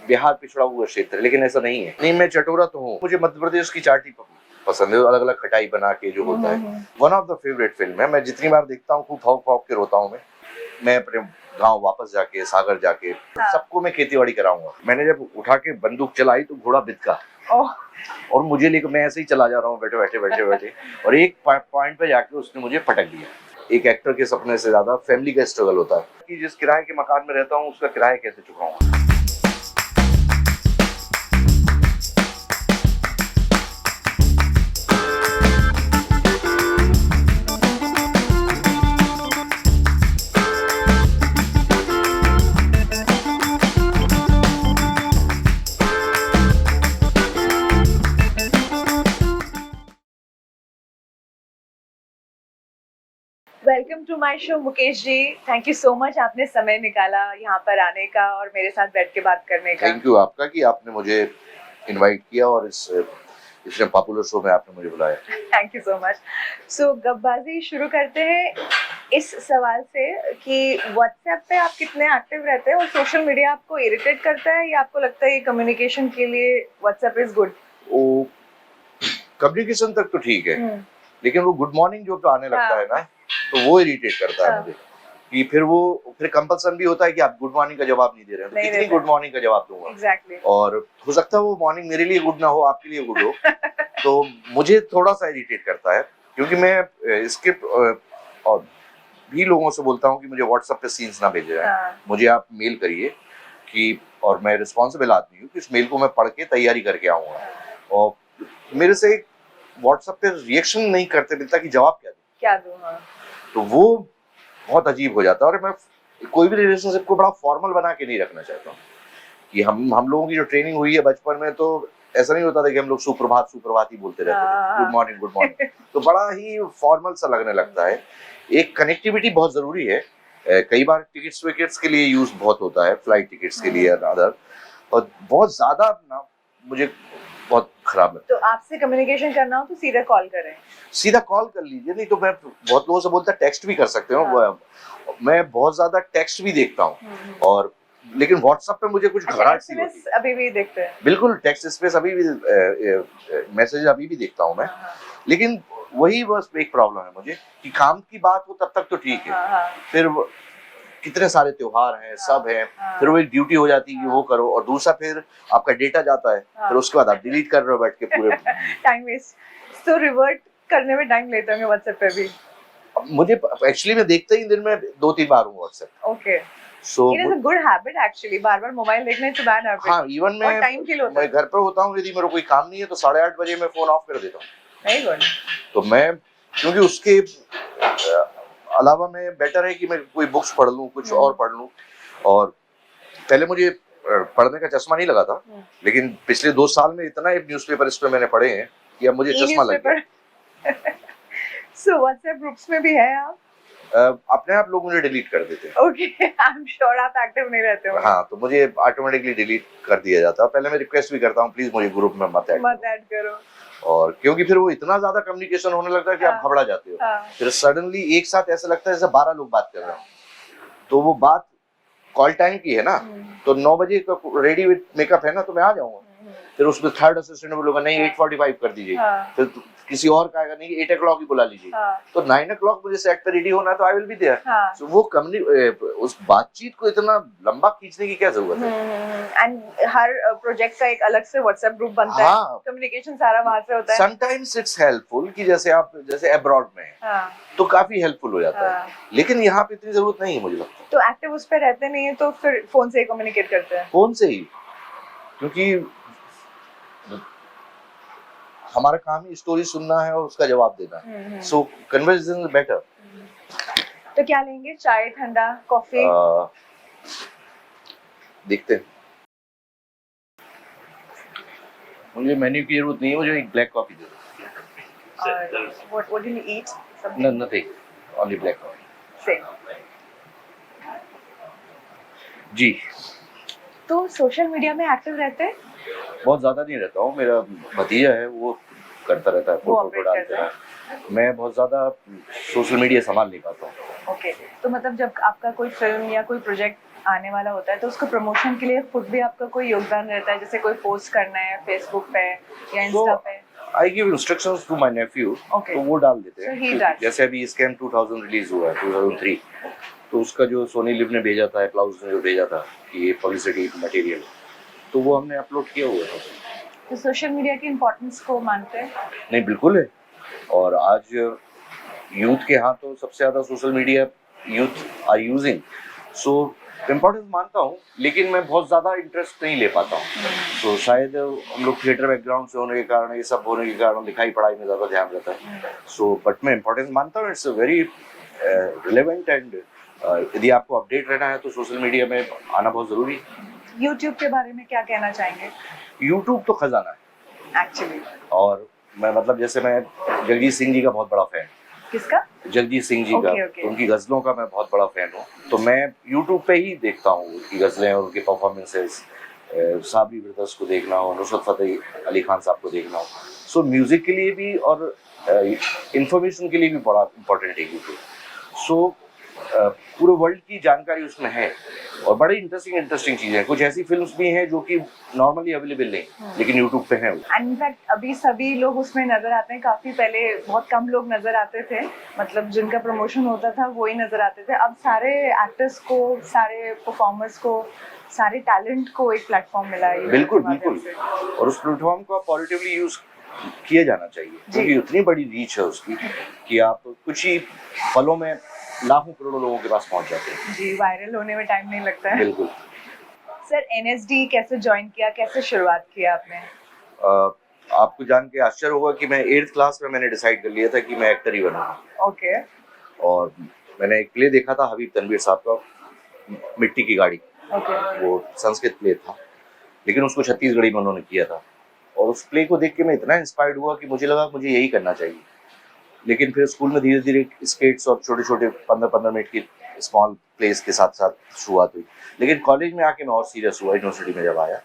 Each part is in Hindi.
बिहार पिछड़ा हुआ क्षेत्र, लेकिन ऐसा नहीं है। नहीं, मैं चटोरा तो हूँ, मुझे मध्य प्रदेश की चाटी पसंद है, अलग अलग खटाई बना के जो होता है। One of the favourite film है, मैं जितनी बार देखता हूँ खूब फौक फौक के रोता हूँ। मैं अपने गांव वापस जाके, सागर जाके सबको मैं खेती बाड़ी कराऊंगा। मैंने जब उठा के बंदूक चलाई तो घोड़ा बिदका और मुझे लेकर मैं ऐसे ही चला जा रहा हूँ बैठे और एक पॉइंट पे जाके उसने मुझे पटक दिया। एक एक्टर के सपने से ज्यादा फैमिली का स्ट्रगल होता है कि जिस किराए के मकान में रहता हूँ उसका किराया कैसे चुकाऊंगा। Welcome to my show Mukesh ji, thank you so much, आपने समय निकाला यहाँ पर आने का और मेरे साथ बैठ के बात करने का। थैंक यू आपका कि आपने मुझे इनवाइट किया और इस पॉपुलर शो में आपने मुझे बुलाया। Thank you so much. So गपबाजी शुरू करते हैं इस सवाल से कि व्हाट्सएप पे आप कितने एक्टिव रहते हैं और सोशल मीडिया आपको इरिटेट करता है या आपको लगता है ये कम्युनिकेशन के लिए व्हाट्सएप इज गुड? वो कम्युनिकेशन तक तो ठीक है, लेकिन वो गुड मॉर्निंग जो तो आने लगता है ना, तो वो इरिटेट करता है मुझे कि फिर कंपल्सन भी होता है कि आप गुड मॉर्निंग का जवाब नहीं दे रहे हैं, तो कितनी गुड मॉर्निंग का जवाब दूंगा। Exactly. और हो सकता है वो मॉर्निंग मेरे लिए गुड ना हो, आपके लिए गुड हो तो मुझे थोड़ा सा इरिटेट करता है, क्योंकि मैं इसके और भी लोगों से बोलता हूँ कि मुझे व्हाट्सएप पे सीन्स ना भेजे जाए, मुझे आप मेल करिए कि, और मैं रिस्पॉन्सिबल आदमी हूँ कि इस मेल को मैं पढ़ के तैयारी करके आऊंगा। और मेरे से व्हाट्सएप पे रिएक्शन नहीं करते मिलता कि जवाब क्या दूं। तो वो बहुत अजीब हो जाता है। और मैं कोई भी रिलेशनशिप को बड़ा फॉर्मल बना के नहीं रखना चाहता हूँ कि हम लोगों की जो ट्रेनिंग हुई है बचपन में, तो ऐसा नहीं होता था कि हम लोग सुप्रभात ही बोलते रहते थे, गुड मॉर्निंग तो बड़ा ही फॉर्मल सा लगने लगता है। एक कनेक्टिविटी बहुत जरूरी है। कई बार टिकट्स विकेट्स के लिए यूज बहुत होता है, फ्लाइट टिकट्स के लिए अदर, और बहुत ज्यादा ना मुझे बहुत खराब लगता है। तो आपसे कम्युनिकेशन करना हो तो सीधा कॉल करें, सीधा कॉल कर लीजिए, नहीं तो मैं बहुत लोगों से बोलता टेक्स्ट भी कर सकते हो। मैं बहुत ज्यादा टेक्स्ट भी देखता हूँ, और लेकिन व्हाट्सएप पे मुझे कुछ घबराहट सी होती है। अभी भी देखते हैं? बिल्कुल, टेक्स्ट स्पेस अभी भी, मैसेज अभी भी देखता हूँ मैं। लेकिन वही बस एक प्रॉब्लम है मुझे कि काम की बात हो तब तक तो ठीक है, फिर कितने सारे त्योहार हैं, सब हैं, फिर वो एक ड्यूटी हो जाती है कि वो करो, और दूसरा फिर आपका डेटा जाता है, फिर उसके बाद आप डिलीट कर रहे हो बैठ के पूरे टाइम वेस्ट। तो रिवर्ट करने में टाइम लेते होंगे व्हाट्सएप पे भी? मुझे एक्चुअली मैं देखता ही दिन में 2-3 बार हूँ WhatsApp. Okay, so it is a good habit actually, बार-बार मोबाइल देखना इट्स अ बैड हैबिट। हाँ, इवन मैं घर पे होता हूँ, यदि मेरा कोई काम नहीं है तो 8:30 बजे मैं फोन ऑफ कर देता हूँ। Very good. तो मैं, क्योंकि उसके अलावा मैं बेटर है कि मैं कोई बुक्स पढ़ लूँ, कुछ और पढ़ लूँ। और पहले मुझे पढ़ने का चश्मा नहीं लगा था, लेकिन पिछले 2 साल में इतना न्यूज़पेपर इस पे मैंने पढ़े हैं कि अब मुझे चश्मा लग गया। सो व्हाट्सएप ग्रुप्स में भी है आप? अपने आप लोग मुझे डिलीट कर देते हैं। ओके, आई एम श्योर आप एक्टिव नहीं रहते हो। हाँ, तो मुझे ऑटोमेटिकली डिलीट कर दिया जाता है। पहले मैं रिक्वेस्ट भी करता हूँ, प्लीज मुझे ग्रुप में मत ऐड करो। और क्योंकि फिर वो इतना ज्यादा कम्युनिकेशन होने लगता है कि आप घबरा जाते हो। फिर सडनली एक साथ ऐसा लगता है जैसे 12 लोग बात कर रहे हो। तो वो बात कॉल टाइम की है ना, तो 9 बजे का रेडी विद मेकअप है ना, तो मैं आ जाऊंगा। फिर उसमें थर्ड असिस्टेंट बोलेगा नहीं 8:45 कर दीजिए, फिर किसी और का आएगा नहीं 8 o'clock ही बुला लीजिए, तो 9 o'clock मुझे सेट पे रेडी होना है, तो आई विल बी देयर। सो वो उस बातचीत को इतना लंबा खींचने की क्या जरूरत है? एंड हर प्रोजेक्ट का एक अलग से व्हाट्सएप ग्रुप बनता है, कम्युनिकेशन सारा वहां से होता है। समटाइम्स इट्स हेल्पफुल कि जैसे अब्रॉड में तो काफी हेल्पफुल हो जाता है, लेकिन यहाँ पे इतनी जरूरत नहीं है मुझे लगता है। तो एक्टिव उस पे रहते नहीं है, तो फिर फोन से ही कम्युनिकेट करते हैं? फोन से ही, क्योंकि हमारा काम ही स्टोरी सुनना है और उसका जवाब देना है। सो कन्वर्सेशन इज बेटर। तो क्या लेंगे, चाय, ठंडा, कॉफी? देखते हैं। मुझे मेन्यू की जरूरत नहीं है, मुझे एक ब्लैक कॉफी दे दो। What do you eat? No, nothing. Only black coffee. Same. जी। तो सोशल मीडिया में एक्टिव रहते हैं? बहुत ज्यादा नहीं रहता हूँ, मेरा भतीजा है वो करता रहता है, फोटो डालता है। मैं बहुत ज्यादा सोशल मीडिया संभाल नहीं पाता हूँ। ओके, तो मतलब जब आपका कोई फिल्म या कोई प्रोजेक्ट आने वाला होता है तो उसको प्रमोशन के लिए खुद भी आपका कोई योगदान रहता है, जैसे कोई पोस्ट करना है फेसबुक पे या इंस्टा पे? I give instructions to my nephew, Okay. तो वो डाल देते So he हैं। does. जैसे अभी स्कैम 2000 रिलीज हुआ है 2003, तो उसका जो सोनी लिव ने भेजा था, एप्लाउज ने जो भेजा था कि ये पब्लिसिटी मटेरियल, तो वो हमने अपलोड किया हुआ था। तो सोशल मीडिया की इम्पोर्टेंस को मानते हैं? नहीं, बिल्कुल है। और आज यूथ के हाथ तो सबसे ज़्यादा social media youth are using, so importance मानता हूँ, लेकिन मैं बहुत ज़्यादा इंटरेस्ट नहीं ले पाता हूँ। तो शायद हम लोग थिएटर बैकग्राउंड से होने के कारण, ये सब होने के कारण लिखाई पढ़ाई में ज़्यादा ध्यान रहता है। सो बट मैं इम्पोर्टेंस मानता हूँ, इट्स वेरी रिलेवेंट, एंड यदि आपको अपडेट रहना है तो सोशल मीडिया में आना बहुत ज़रूरी है। यूट्यूब के बारे में क्या कहना चाहेंगे? यूट्यूब तो खजाना है एक्चुअली और मैं मतलब जैसे मैं जगजीत सिंह जी का बहुत बड़ा फैन, किसका? जगजीत सिंह जी का, Okay. उनकी गज़लों का मैं बहुत बड़ा फैन हूँ, तो मैं यूट्यूब पे ही देखता हूँ उनकी गज़लें और उनके परफॉर्मेंसेस। साबरी ब्रदर्स को देखना हो, नुसरत फ़तेह अली खान साहब को देखना हो, सो म्यूज़िक के लिए भी और इंफॉर्मेशन के लिए भी बड़ा इम्पोर्टेंट है यूट्यूब। सो पूरे वर्ल्ड की जानकारी उसमें है और बड़ी इंटरेस्टिंग चीज़ें हैं। कुछ ऐसी फिल्म्स भी हैं जो कि नॉर्मली अवेलेबल नहीं, लेकिन यूट्यूब पे हैं। इनफैक्ट अभी सभी लोग उसमें नजर आते हैं, काफी पहले बहुत कम लोग नजर आते थे, मतलब जिनका प्रमोशन होता था वो ही नजर आते थे। अब सारे एक्टर्स को, सारे परफॉर्मर्स को, सारे टैलेंट को एक प्लेटफॉर्म मिला है। बिल्कुल बिल्कुल, और उस प्लेटफॉर्म को पॉजिटिवली यूज किया जाना चाहिए, क्योंकि उतनी बड़ी रीच है उसकी कि आप कुछ ही पलों में लाखों करोड़ों लोगों के पास पहुंच जाते हैं। जी, वायरल होने में टाइम नहीं लगता है। बिल्कुल। सर, एनएसडी कैसे ज्वाइन किया, कैसे शुरुआत किया आपने? आपको जान के आश्चर्य होगा कि मैं 8th क्लास में मैंने डिसाइड कर लिया था कि मैं एक्टर ही बनूंगा। ओके। और मैंने एक प्ले देखा था हबीब तनवीर साहब का, मिट्टी की गाड़ी। ओके। वो संस्कृत प्ले था, लेकिन उसको छत्तीसगढ़ी में उन्होंने किया था, और उस प्ले को देख के मैं इतना इंस्पायर्ड हुआ कि मुझे लगा मुझे यही करना चाहिए। लेकिन फिर स्कूल में धीरे धीरे स्केट्स और छोटे छोटे 15-15 मिनट की स्मॉल प्लेस के साथ साथ शुरुआत हुई। लेकिन कॉलेज में आके मैं और सीरियस हुआ यूनिवर्सिटी में जब आया,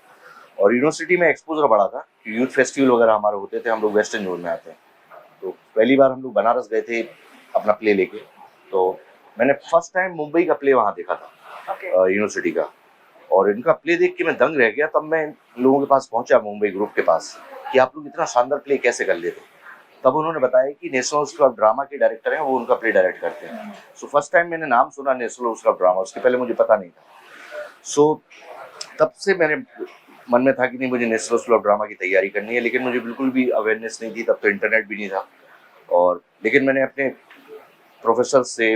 और यूनिवर्सिटी में एक्सपोजर बढ़ा था, यूथ फेस्टिवल वगैरह हमारे होते थे, हम लोग वेस्टर्न जोन में आते हैं। तो पहली बार हम लोग बनारस गए थे अपना प्ले लेके, तो मैंने फर्स्ट टाइम मुंबई का प्ले वहाँ देखा था यूनिवर्सिटी का, और इनका प्ले देख के मैं दंग रह गया। तब मैं लोगों के पास पहुंचा, मुंबई ग्रुप के पास, कि आप लोग इतना शानदार प्ले कैसे कर लेते। तब उन्होंने बताया कि नेशनल स्कूल ऑफ ड्रामा के डायरेक्टर हैं, वो उनका प्ले डायरेक्ट करते हैं। सो फर्स्ट टाइम मैंने नाम सुना नेशनल स्कूल ऑफ ड्रामा, उसके पहले मुझे पता नहीं था। सो तब से मेरे मन में था कि नहीं, मुझे नेशनल स्कूल ऑफ ड्रामा की तैयारी करनी है, लेकिन मुझे बिल्कुल भी अवेयरनेस नहीं थी, तब तो इंटरनेट भी नहीं था। और लेकिन मैंने अपने प्रोफेसर से,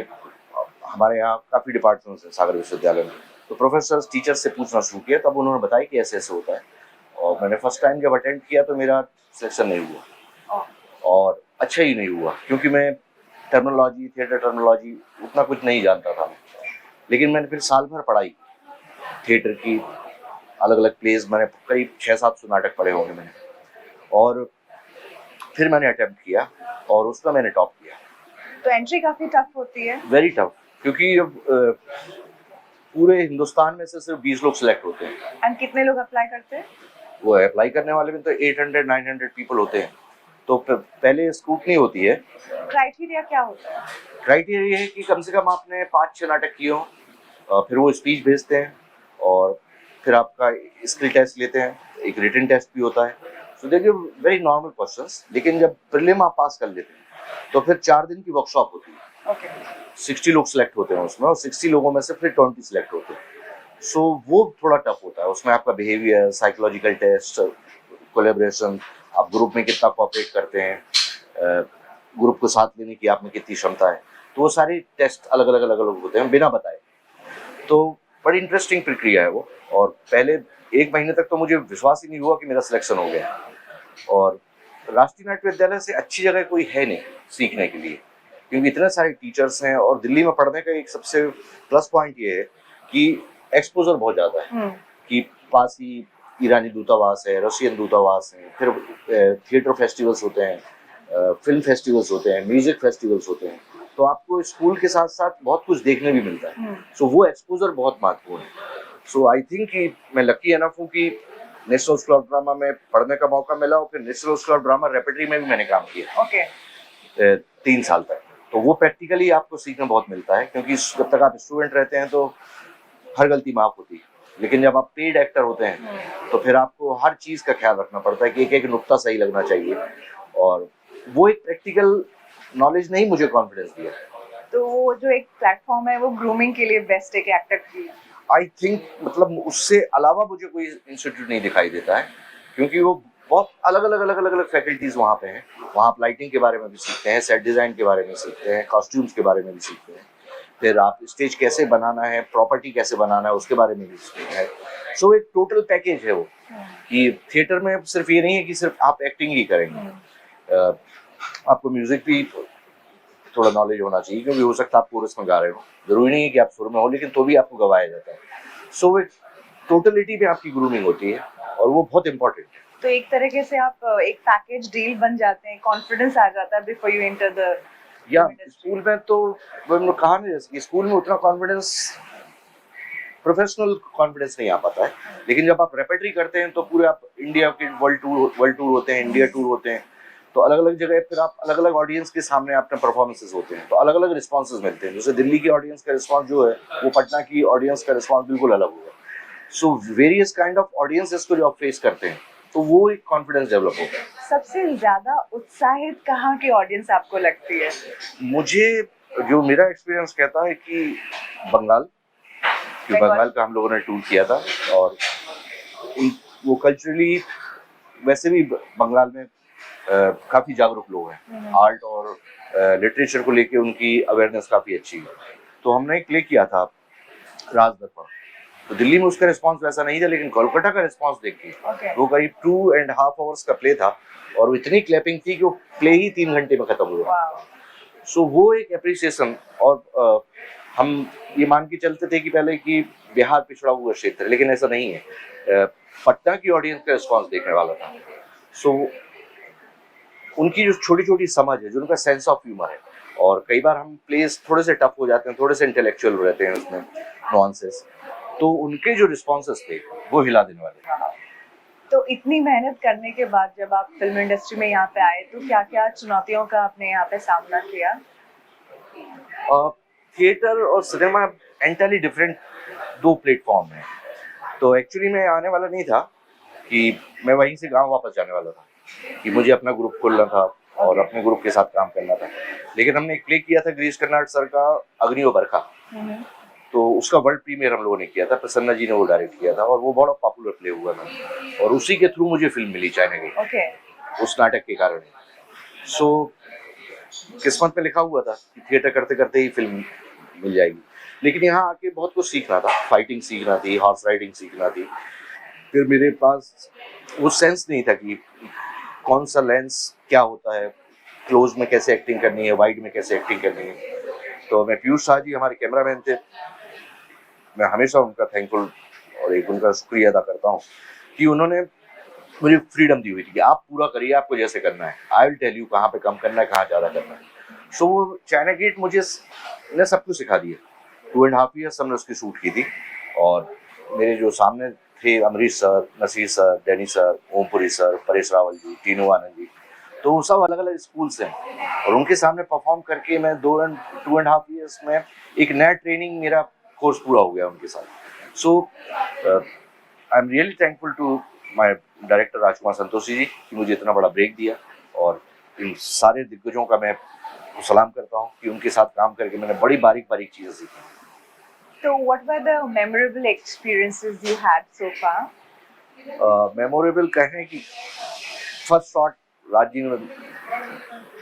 हमारे यहाँ काफ़ी डिपार्टमेंट्स हैं सागर विश्वविद्यालय में, तो प्रोफेसर टीचर से पूछना शुरू किया, तब उन्होंने बताया कि ऐसे ऐसे होता है। और मैंने फर्स्ट टाइम जब अटेंड किया तो मेरा सिलेक्शन नहीं हुआ, और अच्छा ही नहीं हुआ, क्योंकि मैं टर्मिनोलॉजी, थिएटर टर्मिनोलॉजी उतना कुछ नहीं जानता था। लेकिन मैंने फिर साल भर पढ़ाई थिएटर की, अलग अलग प्लेस, मैंने करीब 600-700 नाटक पढ़े होंगे मैंने, और फिर मैंने अटेम्प्ट किया और उसका मैंने टॉप किया। तो एंट्री काफी टफ होती है? वेरी टफ, क्योंकि अब पूरे हिंदुस्तान में से सिर्फ 20 लोग सिलेक्ट होते हैं। एंड कितने लोग अप्लाई करते हैं? वो अप्लाई करने वाले में तो 800-900 पीपल होते हैं। तो पहले स्क्रूटनी होती है। क्राइटेरिया क्या होता है? क्राइटेरिया ये है कि कम से कम आपने 5-6 नाटक किए हों, फिर वो स्पीच भेजते हैं, और फिर आपका स्किल टेस्ट लेते हैं, एक रिटन टेस्ट भी होता है। सो देखिए, वेरी नॉर्मल क्वेश्चंस, लेकिन जब प्रीलिम आप पास कर लेते हैं तो फिर 4 दिन की वर्कशॉप होती है। ओके। 60 लोग सिलेक्ट होते हैं उसमें, और 60 लोगों में से फिर 20 सिलेक्ट होते हैं। सो वो थोड़ा टफ होता है, उसमें आपका बिहेवियर, साइकोलॉजिकल टेस्ट, कोलेब्रेशन, आप ग्रुप में कितना कोऑपरेट करते हैं, ग्रुप को साथ लेने की आप में कितनी क्षमता है, तो वो सारे टेस्ट अलग अलग होते हैं बिना बताए। तो बड़ी इंटरेस्टिंग प्रक्रिया है वो, और पहले 1 महीने तक तो मुझे विश्वास ही नहीं हुआ कि मेरा सिलेक्शन हो गया। और राष्ट्रीय नाट्य विद्यालय से अच्छी जगह कोई है नहीं सीखने के लिए, क्योंकि इतने सारे टीचर्स हैं, और दिल्ली में पढ़ने का एक सबसे प्लस पॉइंट ये है कि एक्सपोजर बहुत ज़्यादा है, कि पास ही ईरानी दूतावास है, रशियन दूतावास है, फिर थिएटर फेस्टिवल्स होते हैं, फिल्म फेस्टिवल्स होते हैं, म्यूजिक फेस्टिवल्स होते हैं, तो आपको स्कूल के साथ साथ बहुत कुछ देखने भी मिलता है। सो वो एक्सपोजर बहुत महत्वपूर्ण है। सो आई थिंक कि मैं लकी एनफ हूँ कि नेशनल स्कूल ऑफ ड्रामा में पढ़ने का मौका मिला, और फिर national school of drama repertory में भी मैंने काम किया। ओके। 3 साल तक। तो वो प्रैक्टिकली आपको सीखना बहुत मिलता है, क्योंकि जब तक आप स्टूडेंट रहते हैं तो हर गलती माफ होती है, लेकिन जब आप पेड एक्टर होते हैं तो फिर आपको हर चीज़ का ख्याल रखना पड़ता है कि एक एक नुक्ता सही लगना चाहिए, और वो एक प्रैक्टिकल नॉलेज नहीं मुझे कॉन्फिडेंस दिया। तो वो जो एक प्लेटफॉर्म है वो ग्रूमिंग के लिए बेस्ट है कि एक्टर के लिए। आई थिंक मतलब उससे अलावा मुझे कोई इंस्टीट्यूट नहीं दिखाई देता है, क्योंकि वो बहुत अलग अलग फैकल्टीज वहाँ पे हैं। वहाँ आप लाइटिंग के बारे में भी सीखते हैं, सेट डिज़ाइन के बारे में सीखते हैं, कॉस्ट्यूम्स के बारे में भी सीखते हैं, फिर आप स्टेज कैसे बनाना है, प्रॉपर्टी कैसे बनाना है, उसके बारे में भी सीखते हैं। सो एक टोटल पैकेज है वो, कि थिएटर में सिर्फ ये नहीं है कि सिर्फ आप एक्टिंग ही करेंगे, आपको म्यूजिक भी थोड़ा नॉलेज होना चाहिए, क्योंकि हो सकता है आप कोरस में गा रहे हो, जरूरी नहीं है कि आप सुर में हो, लेकिन तो भी आपको गवाया जाता है। सो एक टोटलिटी में आपकी ग्रूमिंग होती है, और वो बहुत इंपॉर्टेंट है। तो एक तरीके से आप एक पैकेज डील बन जाते हैं, कॉन्फिडेंस आ जाता है बिफोर यू एंटर द या स्कूल में तो मैंने कहा नहीं, जैसे कि स्कूल में उतना कॉन्फिडेंस, प्रोफेशनल कॉन्फिडेंस नहीं आ पाता है, लेकिन जब आप रेपेटरी करते हैं तो पूरे आप इंडिया के वर्ल्ड टूर होते हैं, इंडिया टूर होते हैं, तो अलग अलग जगह फिर आप अलग अलग ऑडियंस के सामने आपके परफॉर्मेंसेस होते हैं, तो अलग अलग रिस्पॉन्सेज मिलते हैं। जैसे दिल्ली की ऑडियंस का रिस्पॉन्स जो है वो पटना की ऑडियंस का रिस्पॉन्स बिल्कुल अलग होगा। So various kind of audiences को जो आप फेस करते हैं, तो वो एक कॉन्फिडेंस डेवलप होता है। सबसे ज्यादा उत्साहित कहाँ की ऑडियंस आपको लगती है? मुझे जो मेरा एक्सपीरियंस कहता है कि बंगाल, कि बंगाल का हम लोगों ने टूर किया था, और वो कल्चरली वैसे भी बंगाल में काफ़ी जागरूक लोग हैं, आर्ट और लिटरेचर को लेके उनकी अवेयरनेस काफ़ी अच्छी है। तो हमने एक प्ले किया था राज दर्पण, तो दिल्ली में उसका रिस्पांस वैसा नहीं था, लेकिन कोलकाता का रिस्पांस देख के वो करीब 2.5 आवर्स का प्ले था, और वो इतनी क्लैपिंग थी कि वो प्ले ही 3 घंटे में खत्म हुआ। सो वो एक एप्रिसिएशन, और हम ये मान के चलते थे कि पहले कि बिहार पिछड़ा हुआ क्षेत्र है, लेकिन ऐसा नहीं है। पटना की ऑडियंस का रिस्पांस देखने वाला था। सो उनकी जो छोटी छोटी समझ है, जो उनका सेंस ऑफ ह्यूमर है, और कई बार हम प्लेस थोड़े से टफ हो जाते हैं, थोड़े से इंटेलेक्चुअल रहते हैं उसमें नॉनसेंस, तो उनके जो रिस्पॉन्सेस थे वो हिला देने वाले। तो इतनी मेहनत करने के बाद जब आप फिल्म इंडस्ट्री में यहाँ पे आए तो क्या क्या चुनौतियों का आपने यहाँ पे सामना किया? थिएटर और सिनेमा एंटायरली डिफरेंट दो प्लेटफॉर्म हैं। तो एक्चुअली मैं आने वाला नहीं था, कि मैं वहीं से गांव वापस जाने वाला था, कि मुझे अपना ग्रुप खोलना था और अपने ग्रुप के साथ काम करना था। लेकिन हमने एक प्ले किया था गिरीश कर्नाड सर का, अग्नियो बरखा, तो उसका वर्ल्ड प्रीमियर हम लोगों ने किया था, प्रसन्ना जी ने वो डायरेक्ट किया था, और वो बहुत पॉपुलर प्ले हुआ था, और उसी के थ्रू मुझे फिल्म मिली चाइना की, उस नाटक के कारण। सो किस्मत में लिखा हुआ था कि थिएटर करते करते ही फिल्म मिल जाएगी, लेकिन यहाँ आके बहुत कुछ सीखना था, फाइटिंग सीखना थी, हॉर्स राइडिंग सीखना थी। फिर मेरे पास वो सेंस नहीं था कि कौन सा लेंस क्या होता है, क्लोज में कैसे एक्टिंग करनी है, वाइड में कैसे एक्टिंग करनी है। तो मैं पीयूष शाह जी हमारे कैमरामैन थे, मैं हमेशा उनका थैंकफुल और एक उनका शुक्रिया अदा करता हूँ कि उन्होंने मुझे फ्रीडम दी हुई थी कि आप पूरा करिए, आपको जैसे करना है, आई विल टेल यू कहाँ पे कम करना है, कहाँ ज़्यादा करना है। सो वो चाइना गेट मुझे ने सब कुछ सिखा दिया। 2.5 ईयर्स हमने उसकी शूट की थी, और मेरे जो सामने थे Amrish sir, Naseer sir, Danny sir, Om Puri sir, Paresh Rawal ji, Tinu Anand ji, तो वो सब अलग अलग स्कूल से हैं, और उनके सामने परफॉर्म करके मैं 2.5 ईयर्स में एक नया ट्रेनिंग, मेरा कोर्स पूरा हो गया उनके साथ। So I am really thankful to my director Rajkumar Santoshi ji कि मुझे इतना बड़ा ब्रेक दिया, और इन सारे दिग्गजों का मैं सलाम करता हूँ कि उनके साथ काम करके मैंने बड़ी बारीक बारीक चीज़ें सीखी। So what were the memorable experiences you had so far? Memorable कहें कि फर्स्ट शॉट राज जी ने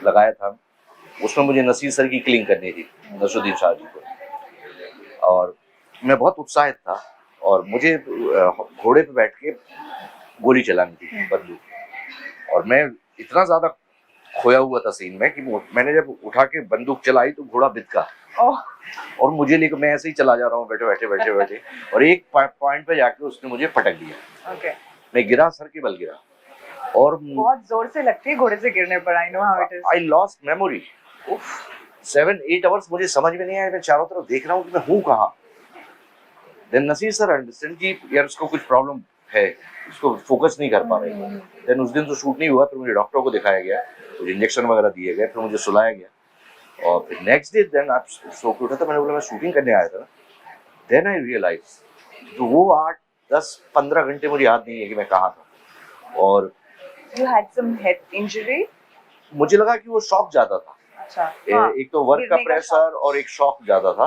लगाया था, उसमें मुझे नसीर सर की किलिंग करनी थी, नसरुद्दीन शाह जी को, और मैं बहुत उत्साहित था, और मुझे घोड़े पे बैठ के गोली चलानी थी, बंदूक, और मैं इतना ज़्यादा खोया हुआ था सीन में कि मैंने जब उठा के बंदूक चलाई तो घोड़ा बिदका, और मुझे लेकर मैं ऐसे ही चला जा रहा हूँ बैठे, और एक पॉइंट पे जाके उसने मुझे पटक दिया। मैं गिरा, सर के बल गिरा, और बहुत जोर से लगती है घोड़े से गिरने पर। I know how it is. I lost memory. 7-8 hours मुझे समझ में नहीं आया, मैं चारों तरफ देख रहा हूँ कि मैं हूँ कहाँ। देन नसीर सर अंडरस्टैंड कि यार उसको कुछ प्रॉब्लम है, उसको फोकस नहीं कर पा रहे। देन उस दिन तो शूट नहीं हुआ, फिर मुझे डॉक्टर को दिखाया गया, कुछ इंजेक्शन वगैरह दिए गए, फिर मुझे सुलाया गया, और फिर नेक्स्ट डे देन आप सो के उठा था, मैंने बोला मैं शूटिंग करने आया था। देन आई रियलाइज तो वो 8, 10, 15 घंटे मुझे याद नहीं है कि मैं कहाँ था। और You had some head injury? मुझे लगा कि वो शॉक ज्यादा था। अच्छा, हाँ, एक तो वर्क का गिरने का प्रेशर और एक शॉक ज्यादा था।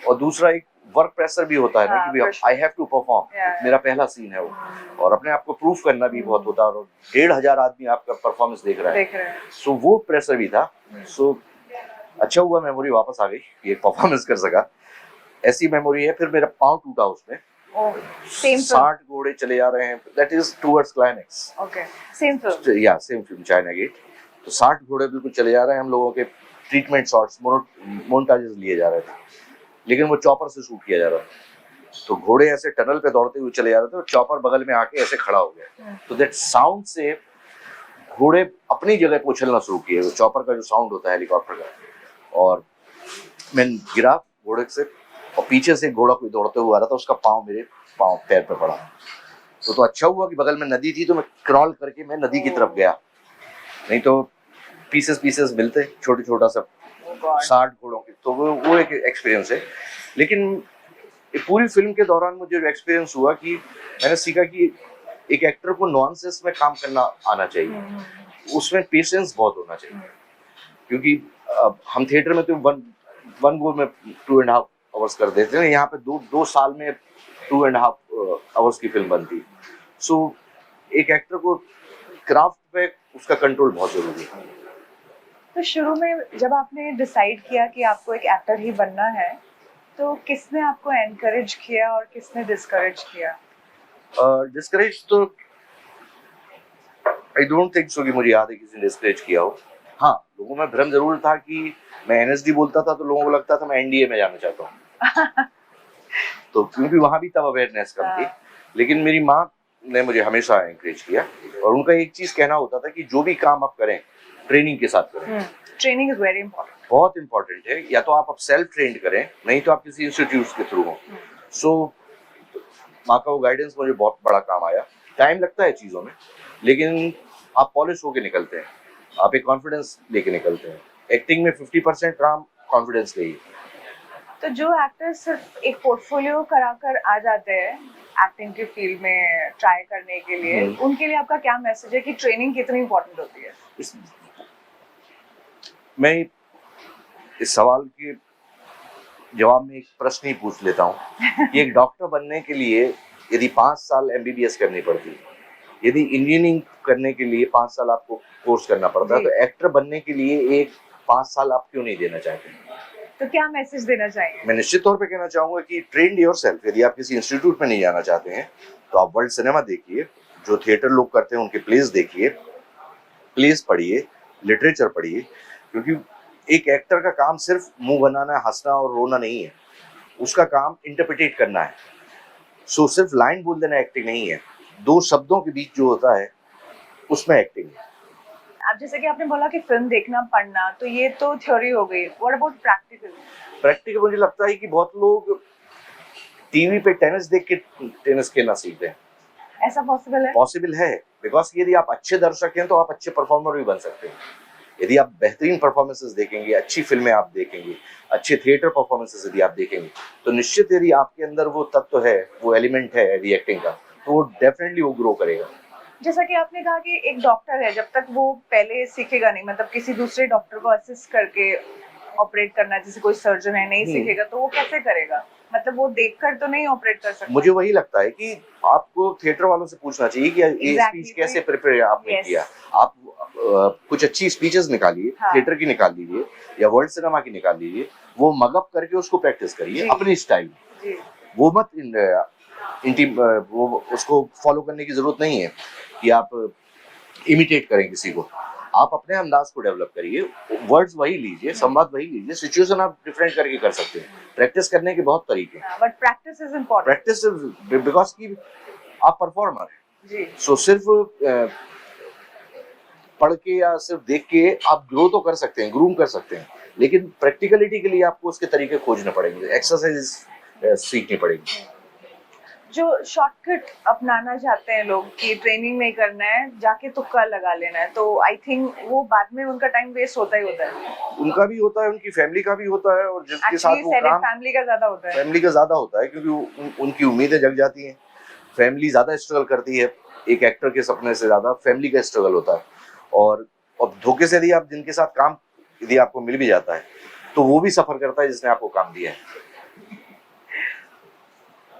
और दूसरा एक वर्क प्रेशर भी होता है ना हाँ, कि pressure. I have to perform. Yeah. मेरा पहला सीन है वो, और अपने आप को प्रूव करना भी बहुत होता है, और 1,500 आदमी आपका परफॉर्मेंस देख रहा है। देख रहे हैं। सो वो प्रेशर भी था। सो अच्छा हुआ मेमोरी वापस आ गई, ये परफॉर्मेंस कर सका। ऐसी मेमोरी है। फिर मेरा पाँव टूटा उसमें। Oh, same film. 60 घोड़े चले जा रहे हैं, that is towards climax. Okay, same film. या सेम फिल्म चाइना गेट। तो 60 घोड़े बिल्कुल चले जा रहे हैं, हम लोगों के ट्रीटमेंट शॉट्स मोन्टाजेस लिए जा रहे थे, लेकिन वो चॉपर से शूट किया जा रहा था। तो घोड़े ऐसे टनल पे दौड़ते हुए चले जा रहे थे और चॉपर बगल में आके ऐसे खड़ा हो गया। तो दैट साउंड से घोड़े अपनी जगह पे उछलना शुरू किए, वो चॉपर का जो साउंड होता है हेलीकॉप्टर का। और मैं गिरा घोड़े से, और पीछे से घोड़ा कोई दौड़ते हुआ आ रहा था, उसका पाँव मेरे पैर पे पड़ा। तो अच्छा हुआ कि बगल में नदी थी, तो मैं क्रॉल करके मैं नदी की तरफ गया, नहीं तो पीसेस मिलते छोटे छोटा सा 60 घोड़ों के। तो वो एक एक्सपीरियंस है। लेकिन पूरी फिल्म के दौरान मुझे जो एक्सपीरियंस हुआ कि मैंने सीखा कि एक एक्टर को नॉनसेंस में काम करना आना चाहिए, उसमें पेशेंस बहुत होना चाहिए। क्योंकि हम थिएटर में तो वन गो में 2.5 आवर्स कर देते हैं, यहाँ पे दो साल में 2.5 आवर्स की फिल्म बनती। सो एक एक्टर को क्राफ्ट पे उसका कंट्रोल बहुत जरूरी है। तो शुरू में जब आपने डिसाइड किया कि आपको एक एक्टर ही बनना है, तो किसने आपको एनकरेज किया और किसने डिस्करेज किया? डिस्करेज तो आई डोंट थिंक सो कि मुझे याद है किसी ने डिस्करेज किया हो। हाँ, लोगों में भ्रम जरूर था कि मैं एनएसडी बोलता था तो लोगों को लगता था मैं एनडीए में जाना चाहता हूँ। तो क्योंकि वहां भी तब अवेयरनेस कम थी। लेकिन मेरी माँ ने मुझे हमेशा एनकरेज किया, और उनका एक चीज कहना होता था कि जो भी काम आप करें ट्रेनिंग के साथ करें। Training is very important. बहुत इंपॉर्टेंट है। या तो आप सेल्फ ट्रेंड करें, नहीं तो आप किसी इंस्टीट्यूट के थ्रू हो। सो माँ का वो गाइडेंस मुझे बहुत बड़ा काम आया। टाइम लगता है चीजों में, लेकिन आप पॉलिश होके निकलते हैं, आप एक कॉन्फिडेंस लेके निकलते हैं। एक्टिंग में 50% काम कॉन्फिडेंस नहीं। तो जो एक्टर्स सिर्फ एक पोर्टफोलियो कराकर आ जाते हैं एक्टिंग की फील्ड में ट्राई करने के लिए, उनके लिए आपका क्या मैसेज है कि ट्रेनिंग कितनी इंपॉर्टेंट होती है? मैं इस सवाल के जवाब में एक प्रश्न ही पूछ लेता हूँ कि एक डॉक्टर बनने के लिए यदि 5 साल एमबीबीएस करनी पड़ती है, यदि इंजीनियरिंग करने के लिए 5 साल आपको कोर्स करना पड़ता है, तो एक्टर बनने के लिए एक 5 साल आप क्यों नहीं देना चाहते? तो क्या मैसेज देना चाहिए? मैं निश्चित तौर पे कहना चाहूंगा कि ट्रेन योरसेल्फ। यदि आप किसी इंस्टीट्यूट में नहीं जाना चाहते हैं, तो आप वर्ल्ड सिनेमा देखिए, जो थिएटर लोग करते हैं उनके प्लेस देखिए, प्लेस पढ़िए, लिटरेचर पढ़िए। क्योंकि एक एक्टर का काम सिर्फ मुंह बनाना, हंसना और रोना नहीं है, उसका काम इंटरप्रिटेट करना है। सो सिर्फ लाइन बोल देना एक्टिंग नहीं है, 2 शब्दों के बीच जो होता है उसमें एक्टिंग है। अब जैसे कि आपने बोला कि फिल्म देखना, पढ़ना, तो ये तो थ्योरी हो गई। What about practical? प्रैक्टिकल मुझे लगता है कि बहुत लोग टीवी पे टेनिस देख के टेनिस खेलना सीखते हैं। ऐसा पॉसिबल है? पॉसिबल है, बिकॉज यदि आप अच्छे दर्शक हैं तो आप अच्छे परफॉर्मर भी बन सकते हैं। यदि आप बेहतरीन परफॉर्मेंसेस देखेंगे, अच्छी फिल्में आप देखेंगे, अच्छे थिएटर परफॉर्मेंसेस यदि आप देखेंगे, तो निश्चित यदि आपके अंदर वो तत्व है, वो एलिमेंट है रिएक्टिंग का, तो वो डेफिनेटली वो ग्रो करेगा। जैसा कि आपने कहा कि एक डॉक्टर है, जब तक वो पहले सीखेगा नहीं, मतलब किसी दूसरे डॉक्टर को असिस्ट करके ऑपरेट करना, जैसे कोई सर्जन है नहीं सीखेगा, तो वो कैसे करेगा? मतलब वो देखकर तो नहीं ऑपरेट कर सकता। मुझे वही लगता है कि आपको थिएटर वालों से पूछना चाहिए कि ये स्पीच कैसे प्रिपेयर आपने किया। आप कुछ अच्छी स्पीचेस निकालिए, थिएटर की निकाल लीजिए या वर्ल्ड सिनेमा की निकाल लीजिए, वो मगअप करके उसको प्रैक्टिस करिए अपनी स्टाइल में। वो मत वो उसको फॉलो करने की जरूरत नहीं है कि आप इमिटेट करें किसी को। आप अपने अंदाज को डेवलप करिए, वर्ड्स वही लीजिए, संवाद वही लीजिए, सिचुएशन आप डिफरेंट करके कर सकते हैं। प्रैक्टिस करने के बहुत तरीके हैं, but practice is important. Practice because की आप परफॉर्मर हैं। सो सिर्फ पढ़ के या सिर्फ देख के आप ग्रो तो कर सकते हैं, ग्रूम कर सकते हैं, लेकिन प्रैक्टिकलिटी के लिए आपको उसके तरीके खोजने पड़ेंगे, एक्सरसाइज सीखनी पड़ेगी। जो शॉर्टकट अपनाना चाहते हैं लोग कि ट्रेनिंग नहीं करना है, जाके तुक्का लगा लेना है, तो आई थिंक वो बाद में उनका टाइम वेस्ट होता ही होता है। उनका भी होता है, उनकी फैमिली का भी होता है, और जिसके साथ एक्चुअली वो सेलेक्ट काम, फैमिली का ज्यादा होता है। फैमिली का ज्यादा होता है, क्योंकि उनकी उम्मीदें जग जाती हैं। फैमिली ज्यादा स्ट्रगल करती है, एक एक्टर के सपने से ज्यादा फैमिली का स्ट्रगल होता है। और धोखे से यदि आप जिनके साथ काम यदि आपको मिल भी जाता है, तो वो भी सफर करता है जिसने आपको काम दिया है।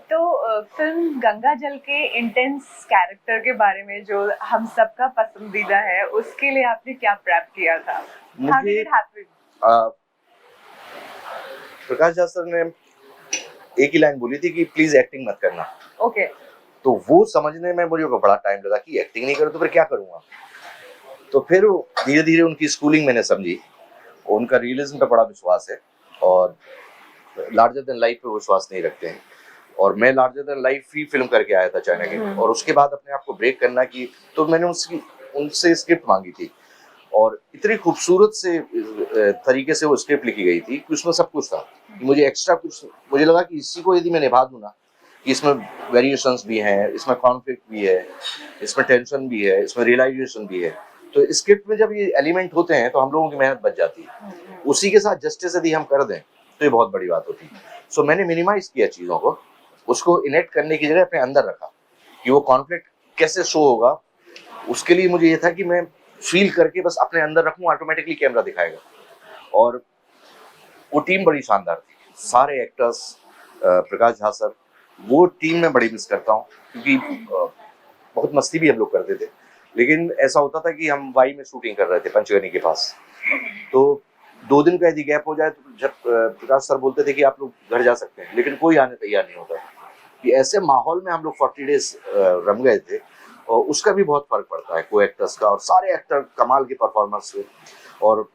तो फिल्म गंगा जल के इंटेंस कैरेक्टर के बारे में, जो हम सबका पसंदीदा है, उसके लिए आपने क्या प्रेप किया था? How did it happen? Prakash Jha sir ने एक ही लाइन बोली थी कि प्लीज एक्टिंग मत करना। ओके। तो वो समझने में मुझे बड़ा टाइम लगा कि एक्टिंग नहीं करूँ तो फिर क्या करूँगा। तो फिर धीरे धीरे उनकी स्कूलिंग मैंने समझी, उनका रियलिज्म पे बड़ा विश्वास है और लार्जर देन लाइफ पे विश्वास नहीं रखते हैं। और मैं लार्जर देन लाइफ ही फिल्म करके आया था चाइना के, और उसके बाद अपने आप को ब्रेक करना की, तो मैंने उनसे स्क्रिप्ट मांगी थी, और इतनी खूबसूरत से तरीके से वो स्क्रिप्ट लिखी गई थी कि उसमें सब कुछ था। मुझे एक्स्ट्रा कुछ, मुझे लगा कि इसी को यदि मैं निभा दूं ना, कि इसमें वेरिएशंस भी हैं, इसमें कॉन्फ्लिक्ट भी है, इसमें टेंशन भी है, इसमें रियलाइजेशन भी है, तो स्क्रिप्ट में जब ये एलिमेंट होते हैं तो हम लोगों की मेहनत बच जाती है। उसी के साथ जस्टिस यदि हम कर दें तो ये बहुत बड़ी बात होती है। सो मैंने मिनिमाइज किया चीज़ों को, उसको इनेक्ट करने की जगह अपने अंदर रखा कि वो कॉन्फ्लिक्ट कैसे शो होगा। उसके लिए मुझे ये था कि मैं फील करके बस अपने अंदर रखूं, ऑटोमेटिकली कैमरा दिखाएगा। और वो टीम बड़ी शानदार थी, सारे एक्टर्स, प्रकाश झा सर, वो टीम में बड़ी मिस करता हूँ, क्योंकि बहुत मस्ती भी हम लोग करते थे। लेकिन ऐसा होता था कि हम वाई में शूटिंग कर रहे थे पंचगनी के पास, तो 2 दिन का यदि गैप हो जाए तो जब प्रकाश सर बोलते थे कि आप लोग घर जा सकते हैं, लेकिन कोई आने तैयार नहीं होता। कि ऐसे माहौल में हम लोग 40 डेज रम गए थे, और उसका भी बहुत फर्क पड़ता है को एक्टर्स का, और सारे एक्टर कमाल के परफॉर्मेंस हुए, और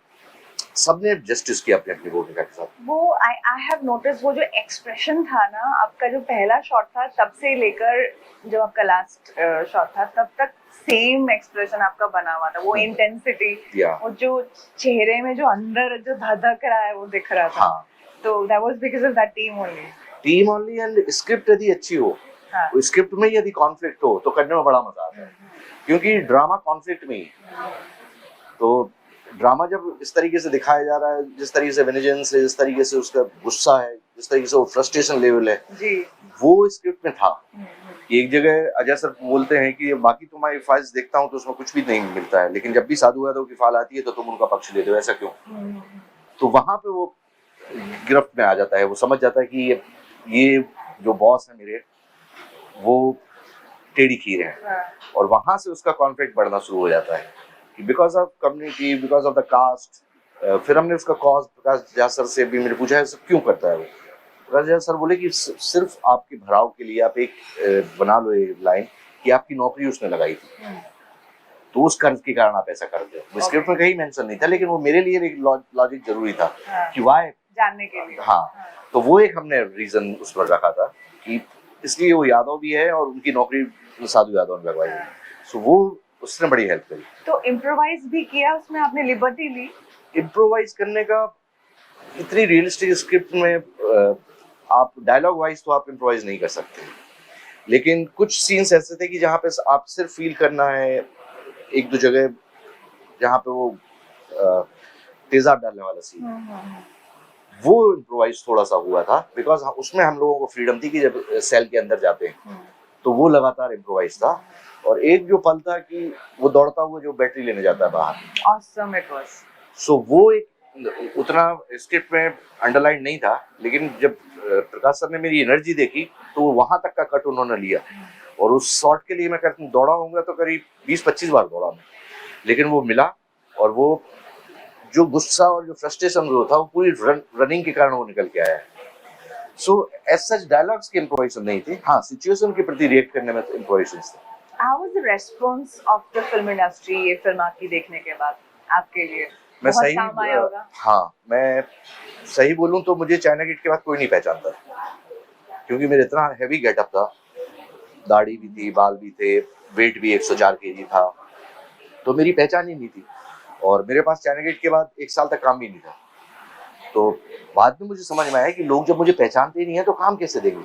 सबने जस्टिस किया अपनी अपनी भूमिका के साथ। वो आई हैव नोटिस, वो जो एक्सप्रेशन था ना आपका, जो पहला शॉट था तब से लेकर जो आपका लास्ट शॉट था तब तक सेम एक्सप्रेशन आपका बना हुआ था, वो इंटेंसिटी, वो जो चेहरे में जो अंदर जो धधक रहा है वो दिख रहा था। हाँ। तो that was because of that team only and script यदि अच्छी हो, स्क्रिप्ट में यदि कॉन्फ्लिक्ट हो तो करने में बड़ा मजा आता है, क्योंकि ड्रामा कॉन्फ्लिक्ट में ही। तो ड्रामा जब इस तरीके से दिखाया जा रहा है, जिस तरीके से वेनेजेंस है, जिस तरीके से उसका गुस्सा है, जिस तरीके से वो फ्रस्ट्रेशन लेवल है जी, वो स्क्रिप्ट में था। एक जगह अजय सर बोलते हैं कि बाकी तुम्हारी फाइल्स देखता हूँ तो उसमें कुछ भी नहीं मिलता है, लेकिन जब भी साधु यादव की फाइल आती है तो तुम उनका पक्ष लेते हो, ऐसा क्यों? तो वहां पे वो गिरफ्त में आ जाता है, वो समझ जाता है कि ये जो बॉस है मेरे, वो टेढ़ी खीर है, और वहां से उसका कॉन्फ्लिक्ट बढ़ना शुरू हो जाता है कि because of community, because of the caste. फिर हमने उसका कॉज प्रकाश झा सर से भी मैंने पूछा है क्यों करता है वो। प्रकाश झा सर बोले कि सिर्फ आपके भराव के लिए आप एक बना लो एक लाइन कि आपकी नौकरी उसने लगाई थी, तो उस कर्ज के कारण आप ऐसा करते हो। स्क्रिप्ट में कहीं मेंशन नहीं था, लेकिन वो मेरे लिए एक लॉजिक जरूरी था कि वाई, जानने के लिए। हाँ, तो वो एक हमने रीजन उस पर रखा था कि इसलिए वो यादव भी है और उनकी नौकरी साधु यादव ने लगवाई। सो वो उसने बड़ी हेल्प करी। तो इम्प्रोवाइज भी किया उसमें, आपने लिबर्टी ली इम्प्रोवाइज करने का? इतनी रियलिस्टिक स्क्रिप्ट में आप डायलॉग वाइज तो आप इम्प्रोवाइज नहीं कर सकते, लेकिन कुछ सीन्स ऐसे थे कि जहाँ पे आप सिर्फ फील करना है। एक दो जगह जहाँ पे वो तेजाब डालने वाला सीन, वो इम्प्रोवाइज थोड़ा सा हुआ था, बिकॉज उसमें हम लोगों को फ्रीडम थी कि जब सेल के अंदर जाते हैं तो वो लगातार इम्प्रोवाइज था। और एक जो पल था कि वो दौड़ता हुआ जो बैटरी लेने जाता है बाहर, awesome it was. सो वो एक उतना स्क्रिप्ट में अंडरलाइन नहीं था, लेकिन जब प्रकाश सर ने मेरी एनर्जी देखी तो वहां तक का कट उन्होंने लिया, और उस शॉट के लिए मैं दौड़ा होऊंगा तो करीब 20-25 बार दौड़ा मैं, लेकिन वो मिला। और वो जो गुस्सा और जो फ्रस्ट्रेशन जो था वो पूरी रनिंग के कारण वो निकल के आया है। सो एज सच डायलॉग्स की इम्प्रोवाइजेशन नहीं थी, हाँ सिचुएशन के प्रति रिएक्ट करने में इम्प्रोवाइजेशन थे। How was the response of the film industry ये फिल्म आपकी देखने के बाद आपके लिए? मैं सही, काम आया होगा? हाँ, मैं सही बोलूं तो मुझे चाइना गेट के बाद कोई नहीं पहचानता, क्योंकि मेरा इतना हैवी गेटअप था, दाढ़ी भी थी, बाल भी थे, वेट भी 104 केजी था, तो मेरी पहचान ही नहीं थी। और मेरे पास चाइना गेट के बाद 1 साल तक काम भी नहीं था। तो बाद में मुझे समझ में आया कि लोग जब मुझे पहचानते ही नहीं है तो काम कैसे देंगे।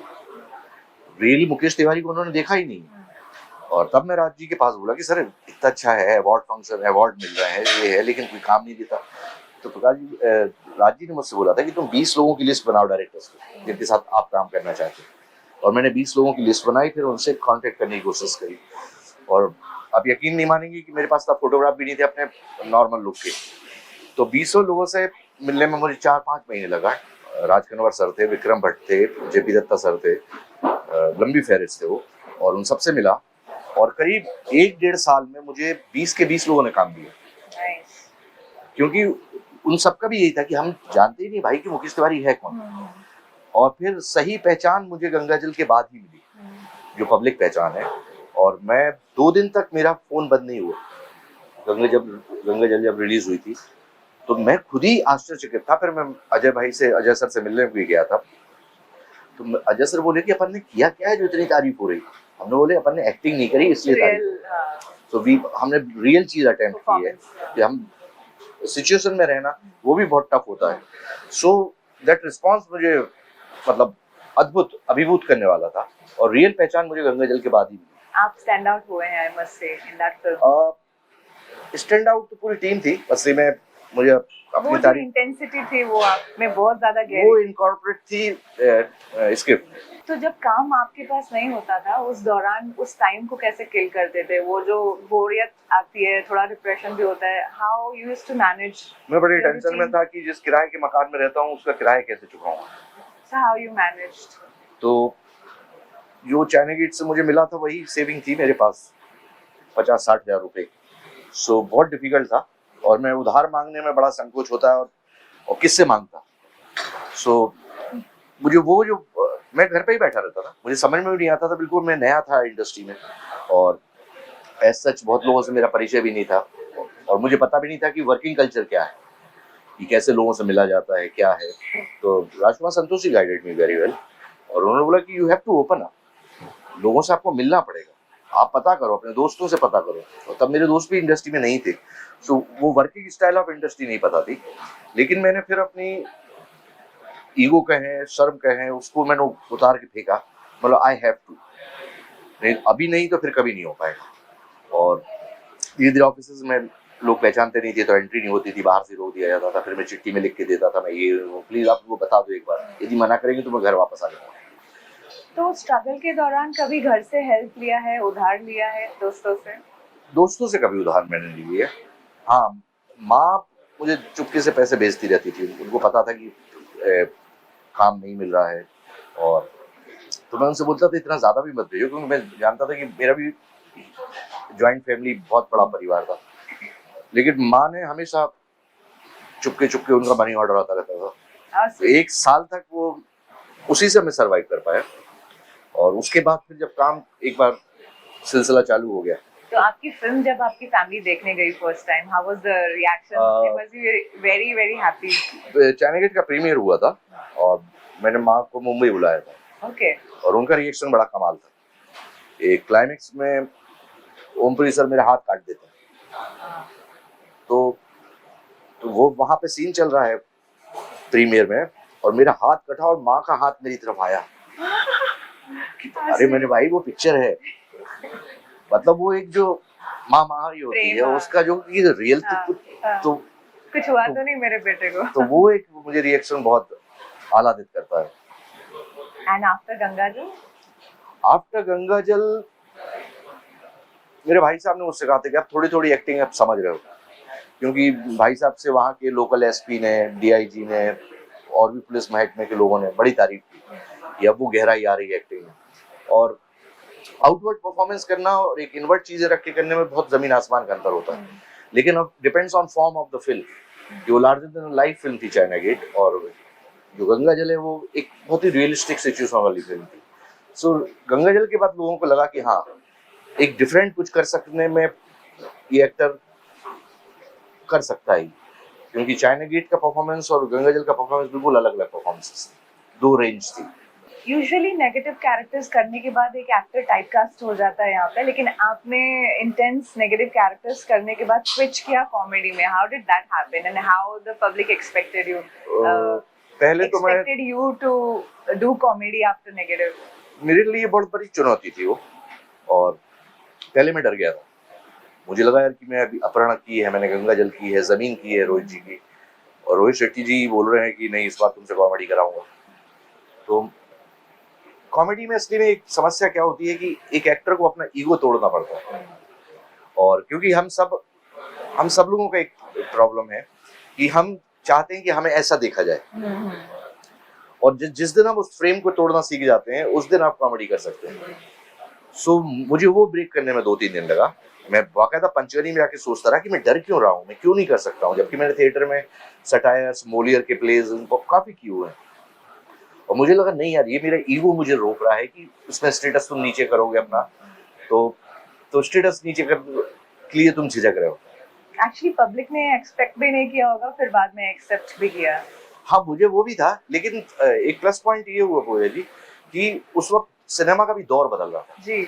रियली मुकेश तिवारी को उन्होंने देखा ही नहीं। और तब मैं राज जी के पास बोला कि सर इतना अच्छा है, अवार्ड फंक्शन, अवार्ड मिल रहे हैं, ये है, लेकिन कोई काम नहीं देता। तो प्रकाश जी, राज जी ने मुझसे बोला था कि तुम 20 लोगों की लिस्ट बनाओ डायरेक्टर्स की जिनके साथ आप काम करना चाहते हो। और मैंने 20 लोगों की लिस्ट बनाई, फिर उनसे कांटेक्ट करने की कोशिश करी। और आप यकीन नहीं मानेंगे कि मेरे पास तब फोटोग्राफ भी नहीं थे अपने नॉर्मल लुक के। तो 20 लोगों से मिलने में मुझे 4-5 महीने लगा। राज कन्वर सर थे, विक्रम भट्ट थे, जेपी दत्ता सर थे, लंबी फहरिस्त थे वो, और उन सबसे मिला। और करीब 1-1.5 साल में मुझे 20 के 20 लोगों ने काम दिया। क्योंकि उन सबका भी यही था कि हम जानते ही नहीं भाई कि मुकेश तिवारी है कौन। और फिर सही पहचान मुझे गंगाजल के बाद ही मिली, जो पब्लिक पहचान है। और मैं 2 दिन तक मेरा फोन बंद नहीं हुआ। गंगाजल जब रिलीज हुई थी तो मैं खुद ही आश्चर्यचकित था। फिर मैं अजय सर से मिलने भी गया था। तो अजय सर बोले कि अपन ने किया क्या है जो इतनी तारीफ हो रही। हमने बोले अपन ने एक्टिंग नहीं करी इसलिए तारीफ। तो हमने रियल चीज अटेम्प्ट की है कि हम सिचुएशन में रहना, वो भी बहुत टफ होता है। सो दैट रिस्पॉन्स मुझे मतलब अभिभूत करने वाला था। और रियल पहचान मुझे गंगाजल के बाद ही मिली। आप स्टैंड आउट हुए हैं, I must say, in that film. Stand out तो पूरी टीम थी, असली में मुझे अपनी तारीफ, इंटेंसिटी थी वो आप में बहुत ज्यादा गहरी, वो इनकॉर्पोरेट थी स्क्रिप्ट। तो जब काम आपके पास नहीं होता था उस दौरान उस टाइम को कैसे किल करते थे? वो जो बोरियत आती है, थोड़ा डिप्रेशन भी होता है, how you used to manage? मैं बड़े टेंशन में था कि जिस किराए के मकान में रहता हूँ उसका किराया कैसे चुकाऊंगा। So how you managed? तो जो चाइना गेट से मुझे मिला था वही सेविंग थी मेरे पास, 50-60 हजार रुपए। सो बहुत डिफिकल्ट था। और मैं उधार मांगने में बड़ा संकोच होता है, और किससे मांगता। सो मुझे वो जो मैं घर पे ही बैठा रहता था, मुझे समझ में भी नहीं आता था, बिल्कुल मैं नया था इंडस्ट्री में। और एज सच बहुत लोगों से मेरा परिचय भी नहीं था, और मुझे पता भी नहीं था कि वर्किंग कल्चर क्या है, कि कैसे लोगों से मिला जाता है, क्या है। तो Rajkumar Santoshi guided me very well. और उन्होंने बोला कि you have to open up, लोगों से आपको मिलना पड़ेगा, आप पता करो, अपने दोस्तों से पता करो। और तब मेरे दोस्त भी इंडस्ट्री में नहीं थे, सो वो वर्किंग स्टाइल ऑफ इंडस्ट्री नहीं पता थी। लेकिन मैंने फिर अपनी ईगो कहें, शर्म कहें, उसको मैंने उतार के फेंका। मतलब आई हैव टू, नहीं अभी नहीं तो फिर कभी नहीं हो पाएगा। और धीरे धीरे ऑफिस में लोग पहचानते नहीं थे तो एंट्री नहीं होती थी, बाहर से रोक दिया जाता था। फिर मैं चिट्ठी में लिख के देता था, मैं ये प्लीज आप उनको बता दो एक बार, यदि मना करेंगे तो मैं घर वापस आ जाऊंगा। तो स्ट्रगल के दौरान कभी घर से हेल्प लिया है, उधार लिया है दोस्तों से? दोस्तों से कभी उधार मैंने नहीं लिया। हाँ, माँ मुझे चुपके से पैसे भेजती रहती थी, उनको पता था कि काम नहीं मिल रहा है। और तो मैं उनसे बोलता था इतना ज्यादा भी मत भेजो, क्योंकि मैं जानता था कि मेरा भी ज्वाइंट फैमिली बहुत बड़ा परिवार था। लेकिन माँ ने हमेशा चुपके चुपके उनका मनी ऑर्डर आता रहता था। तो 1 साल तक वो उसी से मैं सरवाइव कर पाया। और उसके बाद फिर जब काम एक बार सिलसिला चालू हो गया। तो आपकी फिल्म जब आपकी फैमिली देखने गई first time, how was the reaction? They must be very very happy. China Gate का प्रीमियर हुआ था और मैंने माँ को मुंबई बुलाया था। ओके। और उनका रिएक्शन बड़ा कमाल था। एक क्लाइमेक्स में ओमपुरी सर मेरा हाथ काट देते हैं। तो वो वहां पे सीन चल रहा है प्रीमियर में, और मेरा हाथ कटा और माँ का हाथ मेरी तरफ आया। अरे मैंने भाई वो पिक्चर है, मतलब वो एक जो माँ ही होती है उसका जो रियल तो कुछ हुआ तो नहीं मेरे बेटे को। तो वो एक मुझे रिएक्शन बहुत आह्लादित करता है। एंड आफ्टर गंगाजल? आफ्टर गंगाजल मेरे भाई साहब ने मुझसे कहा था कि आप थोड़ी थोड़ी एक्टिंग आप समझ रहे हो, क्योंकि भाई साहब से वहाँ के लोकल एसपी ने, डीआईजी ने और भी पुलिस महकमे के लोगों ने बड़ी तारीफ की कि अब वो गहराई आ रही है एक्टिंग में। और आउटवर्ड परफॉर्मेंस करना और एक इनवर्ट चीजें रख के करने में बहुत जमीन आसमान का अंतर होता है। लेकिन अब depends on form of the film. जो लार्जर देन लाइफ फिल्म थी चाइना गेट, और जो गंगाजल है वो एक बहुत ही रियलिस्टिक सिचुएशन वाली फिल्म थी। सो गंगाजल के बाद लोगों को लगा कि हाँ, एक डिफरेंट कुछ कर सकने में ये एक्टर कर सकता है, क्योंकि चाइना गेट का परफॉर्मेंस और गंगाजल का परफॉर्मेंस बिल्कुल अलग अलग परफॉर्मेंसेस, 2 रेंज थी। यूजुअली नेगेटिव कैरेक्टर्स करने के बाद एक एक्टर टाइपकास्ट हो जाता है यहाँ पे, लेकिन आपने इंटेंस नेगेटिव कैरेक्टर्स करने के बाद स्विच किया कॉमेडी में। How did that happen and how the public expected you? पहले तो मैं expected you to do comedy after negative? मेरे लिए बहुत बड़ी चुनौती थी वो। और पहले मैं डर गया था, मुझे लगा यार कि मैं अभी अपहरण की है, मैंने गंगा जल की है, जमीन की है रोहित जी की, और रोहित शेट्टी जी बोल रहे हैं कि नहीं इस बार तुमसे कॉमेडी कराऊंगा। तो कॉमेडी में असली में एक समस्या क्या होती है कि एक एक्टर को अपना ईगो तोड़ना पड़ता है। और क्योंकि हम सब लोगों का एक प्रॉब्लम है कि हम चाहते हैं कि हमें ऐसा देखा जाए, और जिस दिन हम उस फ्रेम को तोड़ना सीख जाते हैं उस दिन आप कॉमेडी कर सकते हैं। सो मुझे वो ब्रेक करने में 2-3 दिन लगा। मैं बाकायदा पंचगनी में आके सोचता रहा कि मैं डर क्यों रहा हूँ, मैं क्यों नहीं कर सकता हूँ, जबकि मैंने थिएटर में सटायर्स, मोलियर के प्लेज काफी किए हुए हैं। और मुझे लगा नहीं यार, ये मेरा ईगो मुझे रोक रहा है कि इसमें स्टेटस तुम नीचे करोगे अपना, तो स्टेटस नीचे कर के लिए तुम झिझक रहे हो। एक्चुअली पब्लिक ने एक्सपेक्ट भी नहीं किया होगा, फिर बाद में एक्सेप्ट भी किया। हाँ, मुझे वो भी था, लेकिन एक प्लस पॉइंट ये हुआ पूजा जी कि उस वक्त सिनेमा का भी दौर बदल रहा था जी।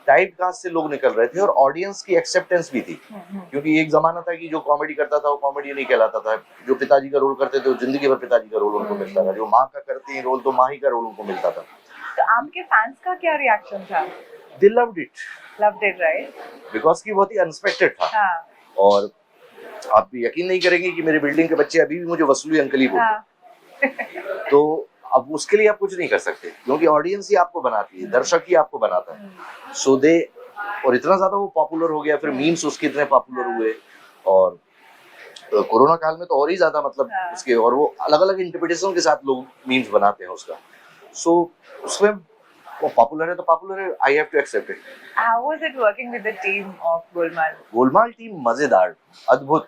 टाइप कास्ट से लोग निकल रहे थे और ऑडियंस की एक्सेप्टेंस भी थी। क्योंकि एक जमाना था कि जो कॉमेडी करता था वो कॉमेडी नहीं कहलाता था, जो पिताजी का रोल करते थे वो जिंदगी भर पिताजी का रोल उनको मिलता था, जो माँ का करती है रोल तो माँ ही का रोल उनको मिलता था। तो आपके फैंस का क्या रिएक्शन था? They loved it, right? Because की बहुत ही अनएक्सपेक्टेड था। हाँ। और आप भी यकीन नहीं करेंगे कि मेरे बिल्डिंग के बच्चे अभी भी मुझे वसूली अंकल ही बोलते हैं। तो अब उसके लिए आप कुछ नहीं कर सकते क्योंकि ऑडियंस ही आपको बनाती है, दर्शक ही आपको बनाता है। सो दे, और इतना ज्यादा वो पॉपुलर हो गया, फिर मीम्स उसके इतने पॉपुलर हुए, और कोरोना काल में तो और ही ज्यादा मतलब उसके, और वो अलग अलग इंटरप्रिटेशन के साथ लोग मीम्स बनाते हैं उसका। सो उसमें वो पॉपुलर है तो पॉपुलर है, I have to accept it. How was it working with the team of Golmaal? Golmaal team मजेदार, अद्भुत,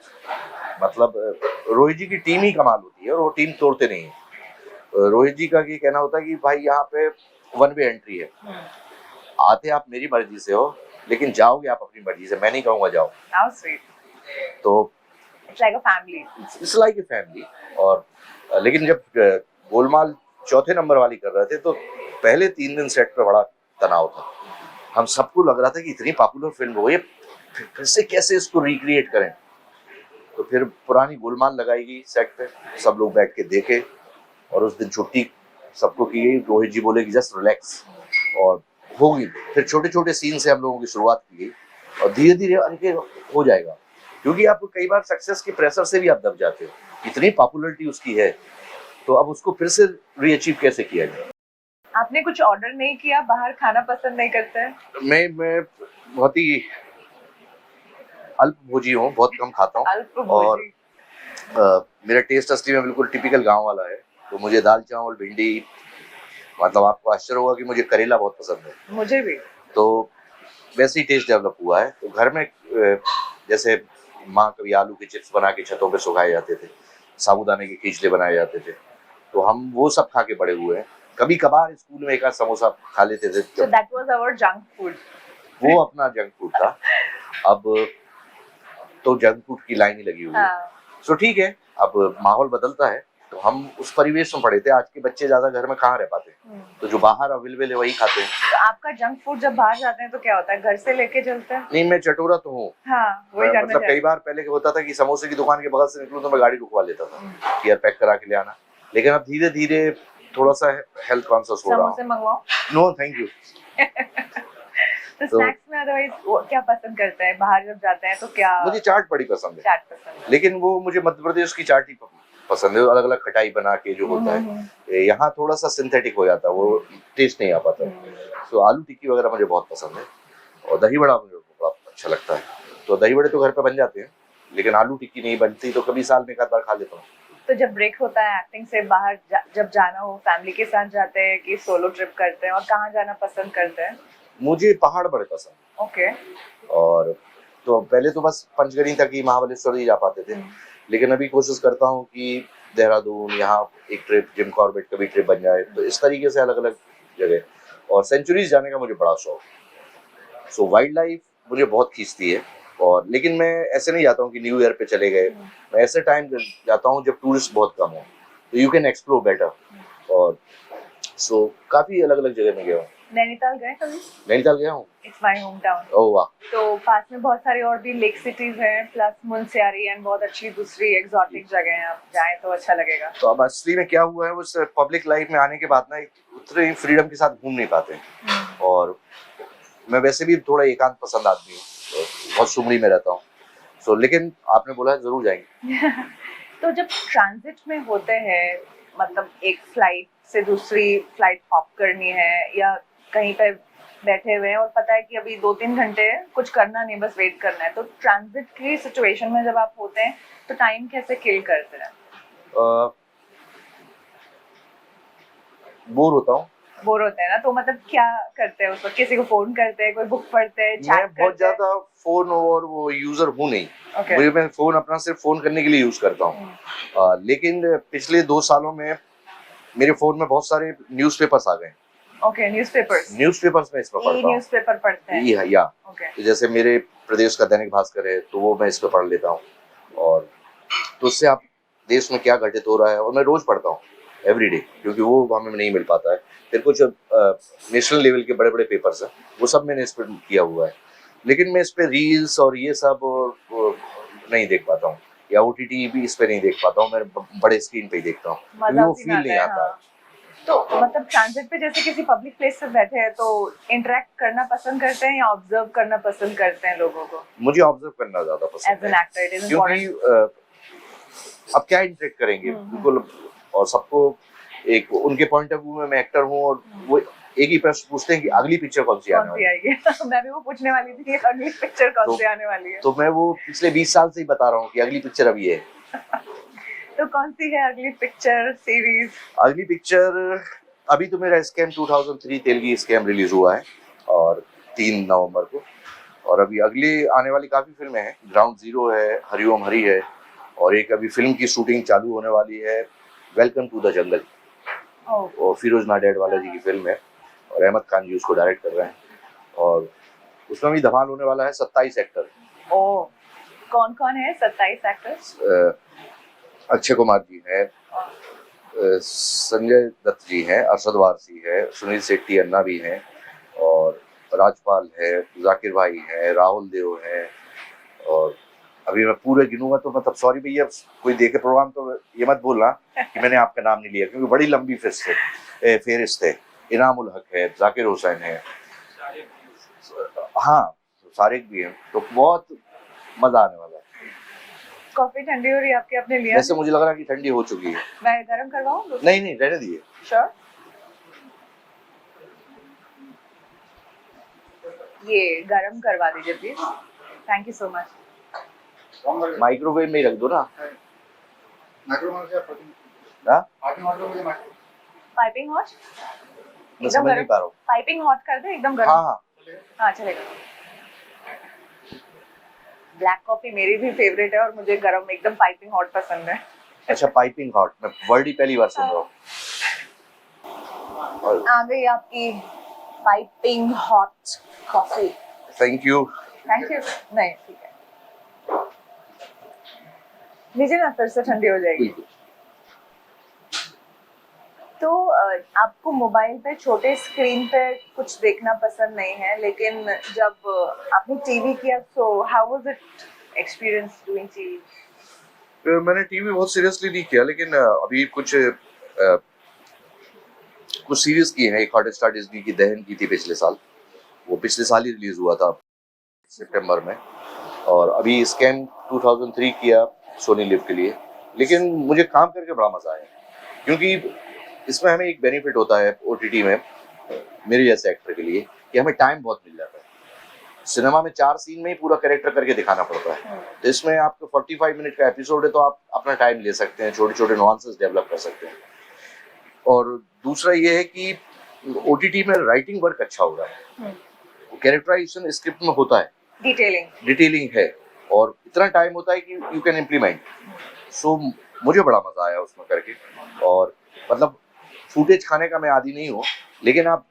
मतलब रोहित जी की टीम ही कमाल होती है और वो टीम तोड़ते नहीं है। रोहित जी का ये कहना होता है कि भाई यहाँ पे वन वे एंट्री है, आते आप मेरी मर्जी से हो लेकिन जाओगे आप अपनी मर्जी से, मैं नहीं कहूँगा जाओ। How sweet. तो It's like a family. It's like a family. और लेकिन जब गोलमाल चौथे नंबर वाली कर रहे थे तो पहले 3 दिन सेट पे बड़ा तनाव था। हम सबको लग रहा था कि इतनी पॉपुलर फिल्म हो गई, फिर से कैसे इसको रिक्रिएट करें। तो फिर पुरानी गोलमाल लगाई गई सेट पे, सब लोग बैठ के देखे, और उस दिन छुट्टी सबको की गई। रोहित जी बोले कि जस्ट रिलैक्स, और होगी। फिर छोटे छोटे सीन से हम लोगों की शुरुआत की गई, और धीरे धीरे अनके हो जाएगा, क्योंकि आप कई बार सक्सेस के प्रेशर से भी आप दब जाते हो, इतनी पॉपुलैरिटी उसकी है, तो अब उसको फिर से रीअचीव कैसे किया जाए। आपने कुछ ऑर्डर नहीं किया? बाहर खाना पसंद नहीं करते हैं? मैं बहुत ही अल्पभोजी हूँ, बहुत कम खाता हूँ, और अल्पभोजी। मेरा टेस्ट असली में बिल्कुल टिपिकल गांव वाला है। तो मुझे दाल चावल भिंडी, मतलब आपको आश्चर्य होगा कि मुझे करेला बहुत पसंद है। मुझे भी। तो वैसे ही टेस्ट डेवलप हुआ है। तो घर में जैसे माँ कभी आलू के चिप्स बना के छतों पे सुखाए जाते थे, साबूदाने के खींचले बनाए जाते थे, तो हम वो सब खा के बड़े हुए हैं। कभी कभार स्कूल में एक आध समोसा खा लेते थे। So that was our junk food. वो अपना जंक फूड था। अब तो जंक फूड की लाइन ही लगी हुई है। सो ठीक है, अब माहौल बदलता है, तो हम उस परिवेश में पड़े थे। आज के बच्चे ज्यादा घर में कहाँ रह पाते हैं, तो जो बाहर अवेलेबल है वही खाते हैं। तो आपका जंक फूड जब बाहर जाते हैं तो क्या होता है, घर से लेके चलते हैं? नहीं, मैं चटोरा तो हूँ। हाँ, वही जानना मतलब कई बार पहले होता था कि समोसे की दुकान के बगल से निकलूं तो मैं गाड़ी रुकवा लेता था कि यार पैक करा के ले आना, लेकिन अब धीरे धीरे थोड़ा सा हेल्थ कॉन्शियस हो रहा हूँ। समोसे मंगवाओ? No thank you. तो स्नैक्स में अदरवाइज क्या पसंद करते हैं बाहर जब जाते हैं तो? क्या मुझे चाट बड़ी पसंद है। चाट पसंद है। लेकिन वो मुझे मध्य प्रदेश की चाट ही पसंद है, अलग अलग खटाई बना के जो होता है। यहाँ थोड़ा सा सिंथेटिक हो जाता है, वो टेस्ट नहीं आ पाता। तो आलू टिक्की वगैरह मुझे बहुत पसंद है, और दही बड़ा मुझे बड़ा अच्छा लगता है। तो दही बड़े तो घर पे बन जाते हैं, लेकिन आलू टिक्की नहीं बनती, तो कभी साल में एक आध बार खा लेता हूँ। तो जब ब्रेक होता है एक्टिंग से, बाहर जब जाना हो, फैमिली के साथ जाते हैं कि सोलो ट्रिप करते हैं, और कहाँ जाना पसंद करते हैं? मुझे पहाड़ बड़े पसंद। ओके। और तो पहले तो बस पंचगनी तक ही, महाबलेश्वर ही जा पाते थे, लेकिन अभी कोशिश करता हूँ कि देहरादून, यहाँ एक ट्रिप, जिम कॉर्बेट का भी ट्रिप बन जाए, तो इस तरीके से अलग अलग जगह। और सेंचुरीज जाने का मुझे बड़ा शौक। सो वाइल्ड लाइफ मुझे बहुत खींचती है, और लेकिन मैं ऐसे नहीं जाता हूँ कि न्यू ईयर पे चले गए। मैं ऐसे टाइम जाता हूँ जब टूरिस्ट बहुत कम हो, तो यू कैन एक्सप्लोर बेटर। और सो काफी अलग अलग जगह में गया हूँ। नैनीताल गए कभी? नैनीताल गया हूँ। It's my home town. Oh वाह। तो पास में बहुत सारे और भी लेक सिटीज हैं, प्लस मुनस्यारी एंड बहुत अच्छी दूसरी एग्जॉटिक जगह हैं, आप जाएं तो अच्छा लगेगा। तो अब असली में क्या हुआ है, उस पब्लिक लाइफ में आने के बाद ना उतने फ्रीडम के साथ घूम नहीं पाते हैं। और मैं वैसे भी थोड़ा एकांत पसंद आदमी हूँ, तो बहुत सुमड़ी में रहता हूँ। सो लेकिन आपने बोला है, जरूर जाएंगे। तो जब ट्रांजिट में होते हैं, मतलब एक फ्लाइट से दूसरी फ्लाइट हॉप करनी है या कहीं पे बैठे हुए हैं और पता है कि अभी 2-3 घंटे कुछ करना नहीं, बस वेट करना है, तो ट्रांजिट की सिचुएशन में जब आप होते हैं तो टाइम कैसे किल करते हैं? बोर होता हूँ। बोर होते हैं ना, तो मतलब क्या करते हैं उस वक्त? किसी को फोन करते हैं, कोई बुक पढ़ते हैं, मैं चैट बहुत करते हैं? ज्यादा फोन और वो यूजर हूँ नहीं। Okay. मैं फोन अपना सिर्फ फोन करने के लिए यूज करता हूँ। लेकिन पिछले 2 सालों में मेरे फोन में बहुत सारे न्यूज़पेपर्स आ गए। ओके, न्यूज़पेपर्स में इसमें पढ़ता हूँ। न्यूज़पेपर पढ़ते हैं? या ओके। तो जैसे मेरे प्रदेश का दैनिक भास्कर है, तो वो मैं इस पे पढ़ लेता हूँ। और तो उससे आप देश में क्या घटित हो रहा है, और मैं रोज पढ़ता हूँ एवरीडे, क्योंकि वो हमें नहीं मिल पाता है। फिर कुछ नेशनल लेवल के बड़े बड़े पेपर्स हैं, वो सब मैंने इस पर किया हुआ है। लेकिन मैं इस पे रील्स और ये सब नहीं देख पाता हूँ, या OTT भी इस पे नहीं देख पाता हूँ। मैं बड़े स्क्रीन पे ही देखता हूँ, क्योंकि वो फील नहीं आता है। तो मतलब ट्रांजिट पे जैसे किसी पब्लिक प्लेस पे बैठे हैं तो इंटरेक्ट करना पसंद करते हैं या ऑब्जर्व करना पसंद करते हैं लोगों को? मुझे ऑब्जर्व करना ज्यादा पसंद as an actor it is क्योंकि इम्पोर्टेंट। अब क्या इंटरेक्ट करेंगे बिल्कुल। और सबको एक उनके पॉइंट ऑफ व्यू में मैं एक्टर हूँ, और वो एक ही प्रश्न पूछते हैं कि अगली पिक्चर कौन सी आने वाली है। आएगी? मैं भी वो पूछने वाली थी कि अगली पिक्चर कौन सी आने वाली है। तो मैं वो पिछले 20 साल से ही बता रहा हूँ कि अगली पिक्चर अभी है। तो कौन सी है अगली पिक्चर सीरीज? अगली पिक्चर अभी तो मेरा स्कैम 2003 तेलगी स्कैम रिलीज हुआ है, और 3 नवंबर को। और अभी अगली आने वाली काफी फिल्में हैं। ग्राउंड जीरो है, हरिओम हरी है, और एक अभी फिल्म की शूटिंग चालू होने वाली है, वेलकम टू द जंगल। और फिरोज नाडियाड वाला जी की फिल्म है, और अहमद खान जी उसको डायरेक्ट कर रहे हैं। और उसमें भी धमाल होने वाला है। 27 एक्टर। ओ, कौन कौन है 27 एक्टर्स? अक्षय कुमार जी हैं, संजय दत्त जी हैं, अरशद वारसी है, सुनील शेट्टी अन्ना भी हैं, और राजपाल है, जाकिर भाई हैं, राहुल देव हैं। और अभी मैं पूरे गिनूंगा तो मतलब सॉरी भैया, कोई देखे प्रोग्राम तो ये मत बोलना कि मैंने आपका नाम नहीं लिया, क्योंकि बड़ी लंबी फेहरिस्त है। इनामुल हक है, जाकिर हुसैन है, हाँ सारिक भी हैं। तो बहुत मजा आने वाला है। कॉफी ठंडी हो रही है आपके? आपने लिया? वैसे मुझे लग रहा है कि ठंडी हो चुकी है। मैं गरम करवाऊं? नहीं नहीं, रहने दीजिए। श्योर। ये गरम करवा दीजिए please. Thank you so much. Microwave में ही रख दो ना। Piping hot? मैं समझ नहीं पा रहा हूँ। पाइपिंग हॉट कर दे एकदम गरम? हाँ हाँ चलेगा। ब्लैक कॉफी मेरी भी फेवरेट है, और मुझे गरम एकदम पाइपिंग हॉट पसंद है। अच्छा, पाइपिंग हॉट, मैं वर्ड ही पहली बार सुन रहा हूँ। आ गई आपकी piping hot coffee. Thank you. Thank you. नहीं ठीक है, लीजिए ना, फिर से ठंडी हो जाएगी। तो आपको मोबाइल पे छोटे स्क्रीन पे कुछ देखना पसंद नहीं है, लेकिन जब आपने टीवी किया तो how was it experience doing TV? मैंने टीवी बहुत सीरियसली नहीं किया, लेकिन अभी कुछ सीरीज की है। एक हॉटस्टार डिज्नी की दहन की थी पिछले साल, वो पिछले साल ही रिलीज हुआ था सितंबर में। और अभी स्कैम 2003 किया सोनी लिव के लिए। लेकिन मुझे काम करके बड़ा मजा आया, क्योंकि इसमें हमें एक बेनिफिट होता है OTT में, मेरे जैसे एक्टर के लिए, कि हमें टाइम बहुत मिल जाता है। सिनेमा में 4 सीन में ही पूरा कैरेक्टर करके दिखाना पड़ता है। तो इसमें आपको 45 मिनट का एपिसोड है, तो आप अपना टाइम ले सकते हैं, छोटे छोटे नुआंसेस डेवलप कर सकते हैं। और दूसरा ये है कि OTT में राइटिंग वर्क अच्छा हो रहा है, कैरेक्टराइजेशन स्क्रिप्ट में होता है, डिटेलिंग है, और इतना टाइम होता है कि यू कैन इम्प्लीमेंट। सो मुझे बड़ा मजा आया उसमें करके। और मतलब फुटेज खाने का मैं आदी नहीं हूँ, लेकिन आप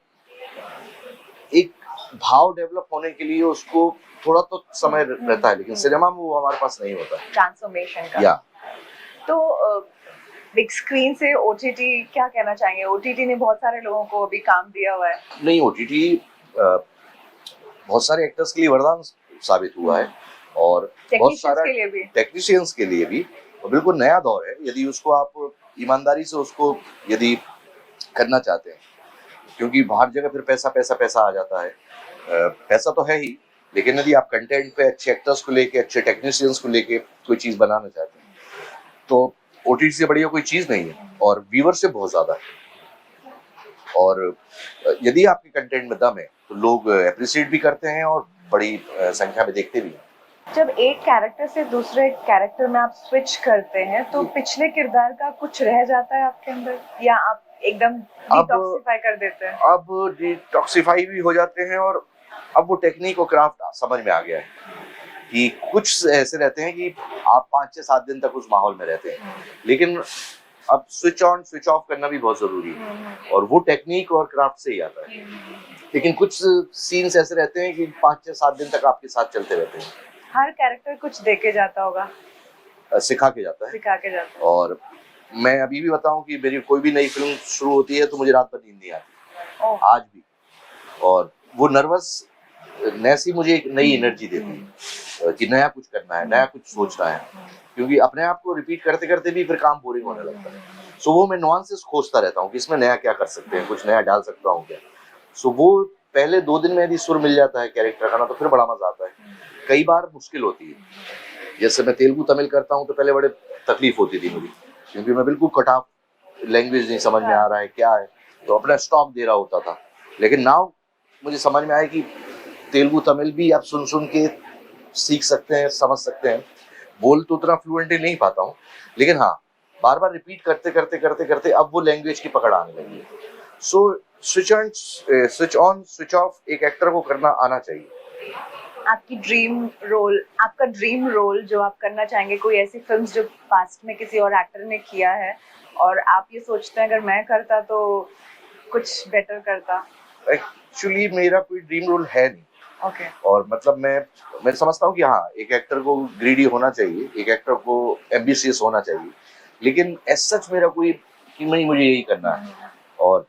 एक भाव डेवलप होने के लिए उसको थोड़ा तो समय रहता है, लेकिन सिनेमा में वो हमारे पास नहीं होता है, ट्रांसफॉर्मेशन का। या तो बिग स्क्रीन से ओटीटी क्या कहना चाहेंगे? ओटीटी ने बहुत सारे लोगों को अभी काम दिया हुआ है। नहीं, ओटीटी बहुत सारे एक्टर्स के लिए वरदान साबित हुआ है और बहुत टेक्नीशियंस सारा के लिए भी। टेक्नीशियंस के लिए भी। और बिल्कुल नया दौर है, यदि उसको आप ईमानदारी से उसको यदि करना चाहते हैं, क्योंकि बाहर जगह फिर पैसा पैसा पैसा आ जाता है। पैसा तो है ही, लेकिन यदि आप कंटेंट पे अच्छे एक्टर्स को लेके, अच्छे टेक्नीशियंस को लेके कोई चीज़ बनाना चाहते हैं, तो ओटीटी से बढ़िया कोई चीज़ नहीं है और व्यूअर से बहुत ज़्यादा है। और यदि आपके कंटेंट में दम है तो लोग अप्रिशिएट भी करते हैं और बड़ी संख्या में देखते भी हैं। जब एक कैरेक्टर से दूसरे कैरेक्टर में आप स्विच करते हैं तो पिछले किरदार का कुछ रह जाता है आपके अंदर, या आप एकदम डिटॉक्सिफाई कर देते हैं? अब डिटॉक्सिफाई भी हो जाते हैं और अब वो टेक्निक और क्राफ्ट समझ में आ गया है कि कुछ ऐसे रहते हैं कि आप 5 से 7 दिन तक उस माहौल में रहते हैं, लेकिन अब स्विच ऑन स्विच ऑफ करना भी बहुत जरूरी है और वो टेक्निक और क्राफ्ट से ही आता है। लेकिन कुछ सीन्स ऐसे रहते हैं कि 5 से 7 दिन तक आपके साथ चलते रहते हैं। हर कैरेक्टर कुछ दे के जाता होगा, सिखा के जाता है। सिखा के जाता है। और मैं अभी भी बताऊं कि मेरी कोई भी नई फिल्म शुरू होती है तो मुझे रात भर नींद नहीं आती, आज भी। और वो नर्वस नेस ही मुझे एक नई एनर्जी देती है कि नया कुछ करना है, नया कुछ सोचना है, क्योंकि अपने आप को रिपीट करते करते भी फिर काम बोरिंग होने लगता है। सो वो मैं नुआंसेस खोजता रहता हूँ कि इसमें नया क्या कर सकते हैं, कुछ नया डाल सकता हूँ क्या। सो वो पहले 2 दिन में यदि सुर मिल जाता है कैरेक्टर का ना, तो फिर बड़ा मजा आता है। कई बार मुश्किल होती है, जैसे मैं तेलुगु तमिल करता हूँ तो पहले बड़े तकलीफ होती थी मुझे, क्योंकि मैं बिल्कुल कट ऑफ, लैंग्वेज नहीं समझ में आ रहा है क्या है, तो अपना स्टॉक दे रहा होता था। लेकिन नाउ मुझे समझ में आया कि तेलुगु तमिल भी आप सुन सुन के सीख सकते हैं, समझ सकते हैं। बोल तो उतना फ्लुएंटली नहीं पाता हूँ, लेकिन हाँ, बार बार रिपीट करते करते करते करते अब वो लैंग्वेज की पकड़ आने लगी है। So switch on switch off एक एक्टर को करना आना चाहिए। आपकी आपका ड्रीम रोल जो आप करना चाहेंगे, कोई ऐसी फिल्म जो पास्ट में किसी और एक्टर ने किया है और आप ये सोचते हैं अगर मैं करता तो कुछ बेटर करता? एक्चुअली मेरा कोई ड्रीम रोल है नहीं। ओके। और मतलब मैं समझता हूँ कि हाँ, एक एक्टर को ग्रीडी होना चाहिए, एक एक्टर को एम्बिशियस होना चाहिए, लेकिन एज सच मेरा कोई कि नहीं मुझे यही करना है। और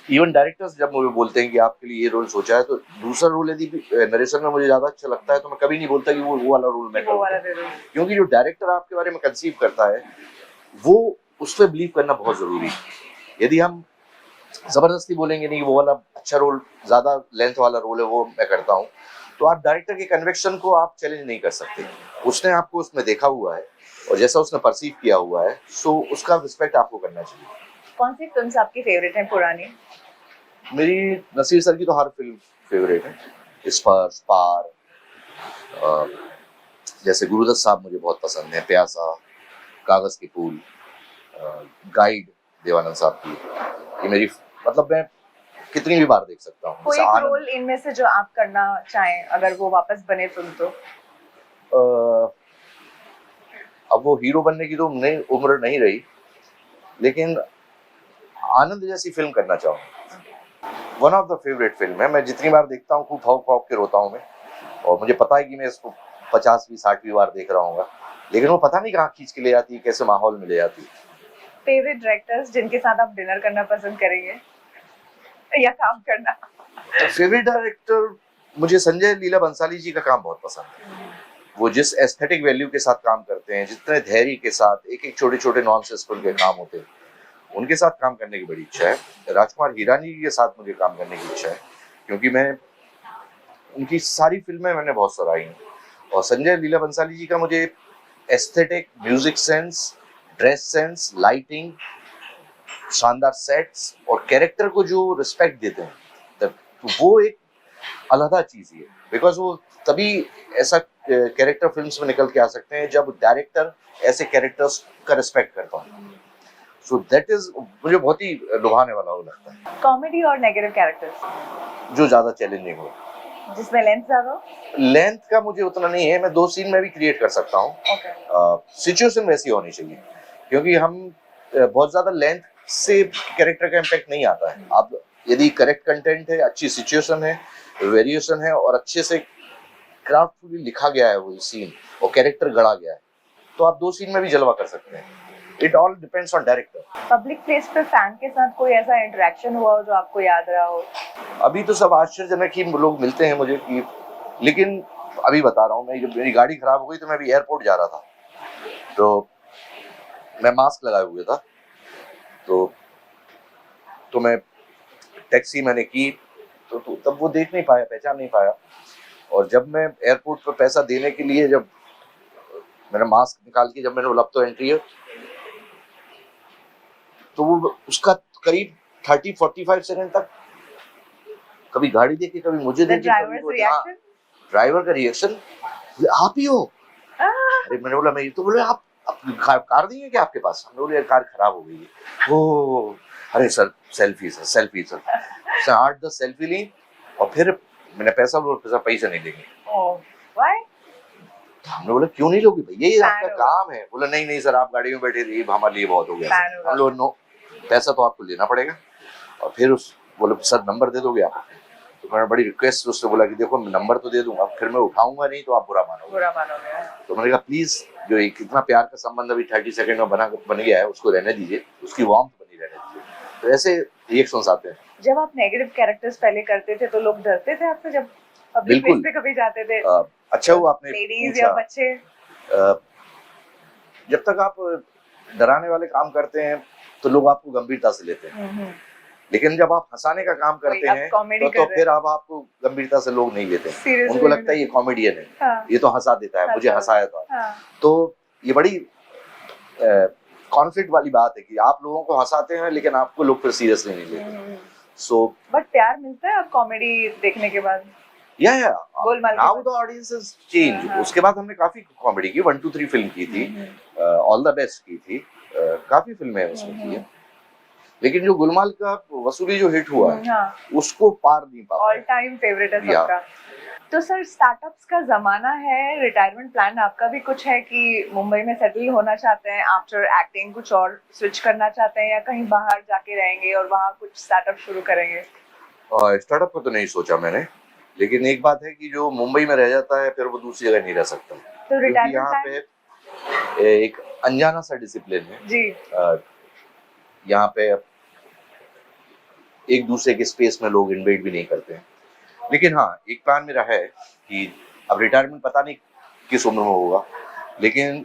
इवन डायरेक्टर्स जब मुझे बोलते हैं कि आपके लिए ये रोल सोचा है, तो दूसरा रोल यदि नरेशन में मुझे ज्यादा अच्छा लगता है तो मैं कभी नहीं बोलता कि वो वाला रोल मैं करूँ, क्योंकि जो डायरेक्टर आपके बारे में कंसीव करता है वो उस पर बिलीव करना बहुत जरूरी है। यदि हम जबरदस्ती बोलेंगे नहीं वो वाला अच्छा रोल, ज्यादा लेंथ वाला रोल है वो मैं करता हूँ, तो आप डायरेक्टर के कन्विक्शन को आप चैलेंज नहीं कर सकते। उसने आपको उसमें देखा हुआ है और जैसा उसने परसीव किया हुआ है, सो उसका रिस्पेक्ट आपको करना चाहिए। कौन सी फिल्म्स आपकी फेवरेट हैं पुरानी? मेरी नसीर सर की तो हर फिल्म फेवरेट है। स्पर्श, पार, जैसे गुरुदत्त साहब मुझे बहुत पसंद है, प्यासा, कागज के फूल, गाइड देवानंद साहब की, ये मेरी मतलब मैं कितनी भी बार देख सकता हूँ। कोई एक रोल इनमें से जो आप करना चाहें अगर वो वापस बने फिल्म तो? अब वो हीरो बनने की तो नहीं उम्र नहीं रही, लेकिन आनंद जैसी फिल्म करना चाहूँगा। One of the favourite film है, मैं जितनी बार देखता हूँ खूब भौंक भौंक के रोता हूँ मैं, और मुझे पता है कि मैं इसको 50वीं 60वीं बार देख रहा हूँ, लेकिन वो पता नहीं कहाँ खींच के ले जाती है, कैसे माहौल में ले जाती है। फेवरेट डायरेक्टर्स जिनके साथ आप डिनर करना पसंद करेंगे या काम करना? फेवरेट डायरेक्टर मुझे संजय लीला बंसाली जी का काम बहुत पसंद है। वो जिस एस्थेटिक वैल्यू के साथ काम करते हैं, जितने धैर्य के साथ एक एक छोटे छोटे नॉनसेंस के काम होते हैं, उनके साथ काम करने की बड़ी इच्छा है। राजकुमार हिरानी के साथ मुझे काम करने की इच्छा है, क्योंकि मैं उनकी सारी फिल्में मैंने बहुत सराही हैं। और संजय लीला बंसाली जी का मुझे aesthetic, music sense, dress sense, lighting, शानदार सेट्स और कैरेक्टर को जो रिस्पेक्ट देते हैं, तो वो एक अलग चीज है। बिकॉज वो तभी ऐसा कैरेक्टर फिल्म्स में निकल के आ सकते हैं जब डायरेक्टर ऐसे कैरेक्टर्स का रिस्पेक्ट करता है। सो दैट इज मुझे बहुत ही लुभाने वाला वो लगता है। कॉमेडी और नेगेटिव कैरेक्टर्स जो ज्यादा चैलेंजिंग हो, जिसमें लेंथ ज्यादा हो? लेंथ का मुझे उतना नहीं है, मैं 2 सीन में भी क्रिएट कर सकता हूँ। सिचुएशन वैसी होनी चाहिए, क्योंकि हम बहुत ज्यादा लेंथ से कैरेक्टर का इम्पैक्ट नहीं आता है। आप यदि करेक्ट कंटेंट है, अच्छी सिचुएशन है, वेरिएशन है और अच्छे से क्राफ्टफुली लिखा गया है वो सीन और कैरेक्टर गढ़ा गया है, तो आप 2 सीन में भी जलवा कर सकते हैं। It all depends on director. Public place पे फैन के साथ कोई ऐसा इंटरेक्शन हुआ हो जो आपको याद रहा हो? अभी तो सब आश्चर्यजनक ही लोग मिलते हैं मुझे कि, लेकिन अभी बता रहा हूँ, मैं जब मेरी गाड़ी खराब हो गई तो मैं अभी एयरपोर्ट जा रहा था, तो मैं मास्क लगाए हुए था, तो मैं टैक्सी मैंने की, तो तब वो देख नहीं पाया, पहचान नहीं पाया। और जब मैं एयरपोर्ट पर पैसा देने के लिए, जब मैंने मास्क निकाल के जब मैंने बोला अब तो एंट्री है, तो वो उसका करीब 30-45 सेकंड तक कभी गाड़ी देखे, कभी मुझे The देखे, driver's कभी reaction? ड्राइवर का रिएक्शन, आप ही हो? अरे मैंने बोला मैं, तो बोले आप कार नहीं है क्या आपके पास? हमने बोले कार खराब हो गई है। ओ अरे sir selfie sir, selfie sir. 8-10 selfie ली और फिर मैंने पैसा पैसा नहीं देंगे। हमने बोला क्यों नहीं लोगे भैया, ये आपका काम है। बोला नहीं नहीं सर, आप गाड़ी में बैठे रहिए, हमारे लिए बहुत हो गया। हम लोग नो, पैसा तो आपको लेना पड़ेगा। और फिर उस बोले सर नंबर दे दोगे आप? तो मैंने बड़ी रिक्वेस्ट उससे बोला कि देखो नंबर तो दे दूंगा, फिर मैं उठाऊंगा नहीं तो आप बुरा मानोगे। तो मैंने कहा प्लीज, जो एक इतना प्यार का संबंध अभी 30 सेकंड में बन गया है, उसको रहने दीजिए, उसकी वार्मथ बनी रहने दीजिए। तो ऐसे रिएक्शंस आते हैं। जब आप नेगेटिव कैरेक्टर्स पहले करते थे तो लोग डरते थे आपसे जब पब्लिक प्लेस पे कभी जाते थे? अच्छा हुआ आपने लेडीज या बच्चे? जब तक आप डराने वाले काम करते हैं तो लोग आपको गंभीरता से लेते हैं, लेकिन जब आप हंसाने का काम करते हैं तो फिर अब आपको गंभीरता से लोग नहीं लेते। उनको लगता है ये कॉमेडियन है, हाँ। ये तो हंसा देता है, मुझे हंसाया था। हाँ। तो ये बड़ी कॉन्फ्लिक्ट वाली बात है कि आप लोगों को हंसाते हैं लेकिन आपको लोग फिर सीरियसली नहीं लेते। सो बट प्यार मिलता है आप कॉमेडी देखने के बाद? या now the audience has change. उसके बाद हमने काफी कॉमेडी की, 1 2 3 फिल्म की थी, ऑल द बेस्ट की थी, काफी फिल्में उसमें की है, लेकिन जो गुलमाल का वसूली जो हिट हुआ है, हाँ। उसको पार नहीं पा पाया। ऑल टाइम फेवरेट है सबका। तो सर स्टार्टअप्स का जमाना है, रिटायरमेंट प्लान आपका भी कुछ है कि मुंबई में सेटल होना चाहते हैं आफ्टर एक्टिंग, कुछ और स्विच करना चाहते हैं, या कहीं बाहर जाके रहेंगे और वहाँ कुछ स्टार्टअप शुरू करेंगे? स्टार्टअप को तो नहीं सोचा मैंने, लेकिन एक बात है कि जो मुंबई में रह जाता है फिर वो दूसरी जगह नहीं रह सकता। तो रिटायरमेंट यहाँ पे एक अनजाना सा डिसिप्लिन है जी। यहाँ पे एक दूसरे के स्पेस में लोग इन्वेट भी नहीं करते हैं, लेकिन हाँ एक प्लान मेरा है कि अब रिटायरमेंट पता नहीं किस उम्र में होगा, लेकिन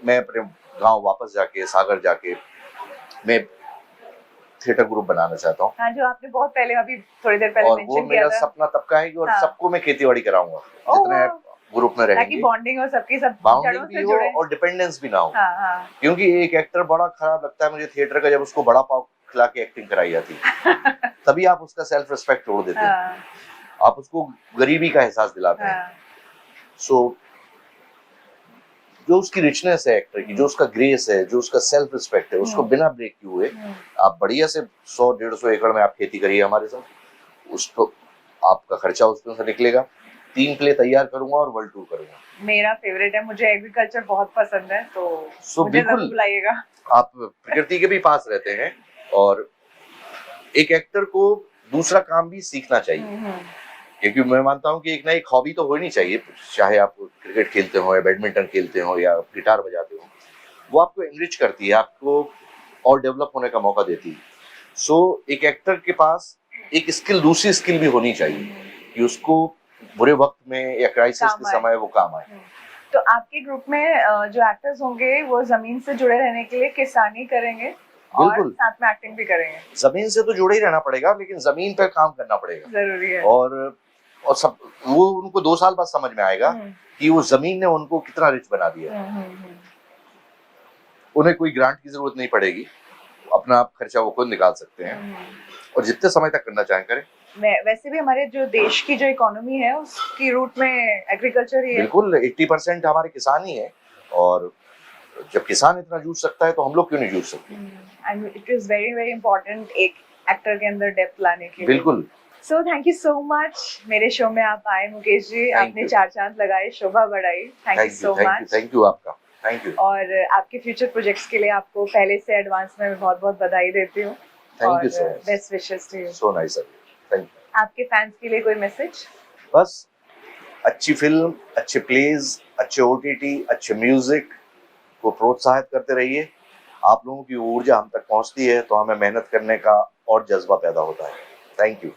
मैं अपने गांव वापस जाके, सागर जाके मैं थिएटर ग्रुप बनाना चाहता हूँ। हाँ, जो आपने बहुत पहले अभी थोड़ी देर पहले मेंशन किया था। और वो मेरा सपना तब का है कि और हाँ। सबको मैं खेतीबाड़ी कराऊंगा जितने ग्रुप में रहेंगे, ताकि बॉन्डिंग हो, सबकी सब जड़ों से जुड़े और डिपेंडेंस भी ना हो। हाँ, हाँ। क्योंकि एक एक्टर बड़ा खराब लगता है मुझे थिएटर का, जब उसको बड़ा पाव खिला के एक्टिंग कराई जाती है तभी आप उसका सेल्फ रिस्पेक्ट तोड़ देते हैं, आप उसको गरीबी का एहसास दिलाते हैं। सो जो उसकी रिचनेस है एक्टर की, जो उसका ग्रेस है, जो उसका सेल्फ रिस्पेक्ट है, उसको बिना ब्रेक किए हुए आप बढ़िया से 100-150 एकड़ में आप खेती करिए हमारे साथ, उसको आपका खर्चा उसमें से निकलेगा। 3 प्ले तैयार करूंगा और वर्ल्ड टूर करूंगा। मेरा फेवरेट है, मुझे एग्रीकल्चर बहुत पसंद है, तो मुझे जरूर बुलाइएगा। आप प्रकृति के भी पास रहते हैं और एक एक्टर को दूसरा काम भी सीखना चाहिए, क्योंकि मैं मानता हूँ कि एक ना एक हॉबी तो होनी चाहिए, चाहे आप क्रिकेट खेलते हो या बैडमिंटन खेलते हो या गिटार बजाते हो, वो आपको एनरिच करती है, आपको और डेवलप होने का मौका देती है। सो एक एक्टर के पास एक स्किल, दूसरी स्किल भी होनी चाहिए कि उसको बुरे वक्त में या क्राइसिस के समय वो काम आए। तो आपके ग्रुप में जो एक्टर्स होंगे वो जमीन से जुड़े रहने के लिए किसानी करेंगे और साथ में एक्टिंग भी करेंगे? जमीन से तो जुड़े ही रहना पड़ेगा, लेकिन जमीन पर काम करना पड़ेगा, जरूरी है। और सब वो उनको 2 साल बाद समझ में आएगा कि वो जमीन ने उनको कितना रिच बना दिया। उन्हें कोई ग्रांट की जरूरत नहीं पड़ेगी, अपना खर्चा वो खुद निकाल सकते हैं और जितने समय तक करना चाहें करें। वैसे भी हमारे जो देश की जो इकोनॉमी है उसकी रूट में एग्रीकल्चर ही है। बिल्कुल, 80% हमारे किसान ही है, और जब किसान इतना जूझ सकता है तो हम लोग क्यों नहीं जूझ सकते? And it is very very important एक एक्टर के अंदर डेप्थ लाने के लिए। बिल्कुल। So thank you so much, मेरे शो में आप आए मुकेश जी, आपने 4 चांद लगाए, शोभा बढ़ाई। Thank you so much. Thank you आपका, थैंक यू। और आपके फ्यूचर प्रोजेक्ट्स के लिए आपको पहले से एडवांस में बहुत बहुत बधाई देती हूँ। Thank you so much, best wishes to you. So nice of you, thank you. आपके फैंस के लिए कोई मैसेज? बस अच्छी फिल्म, अच्छे प्लेज, अच्छे OTT, अच्छे म्यूजिक को प्रोत्साहित करते रहिए। आप लोगों की ऊर्जा हम तक पहुंचती है तो हमें मेहनत करने का और जज्बा पैदा होता है। Thank you.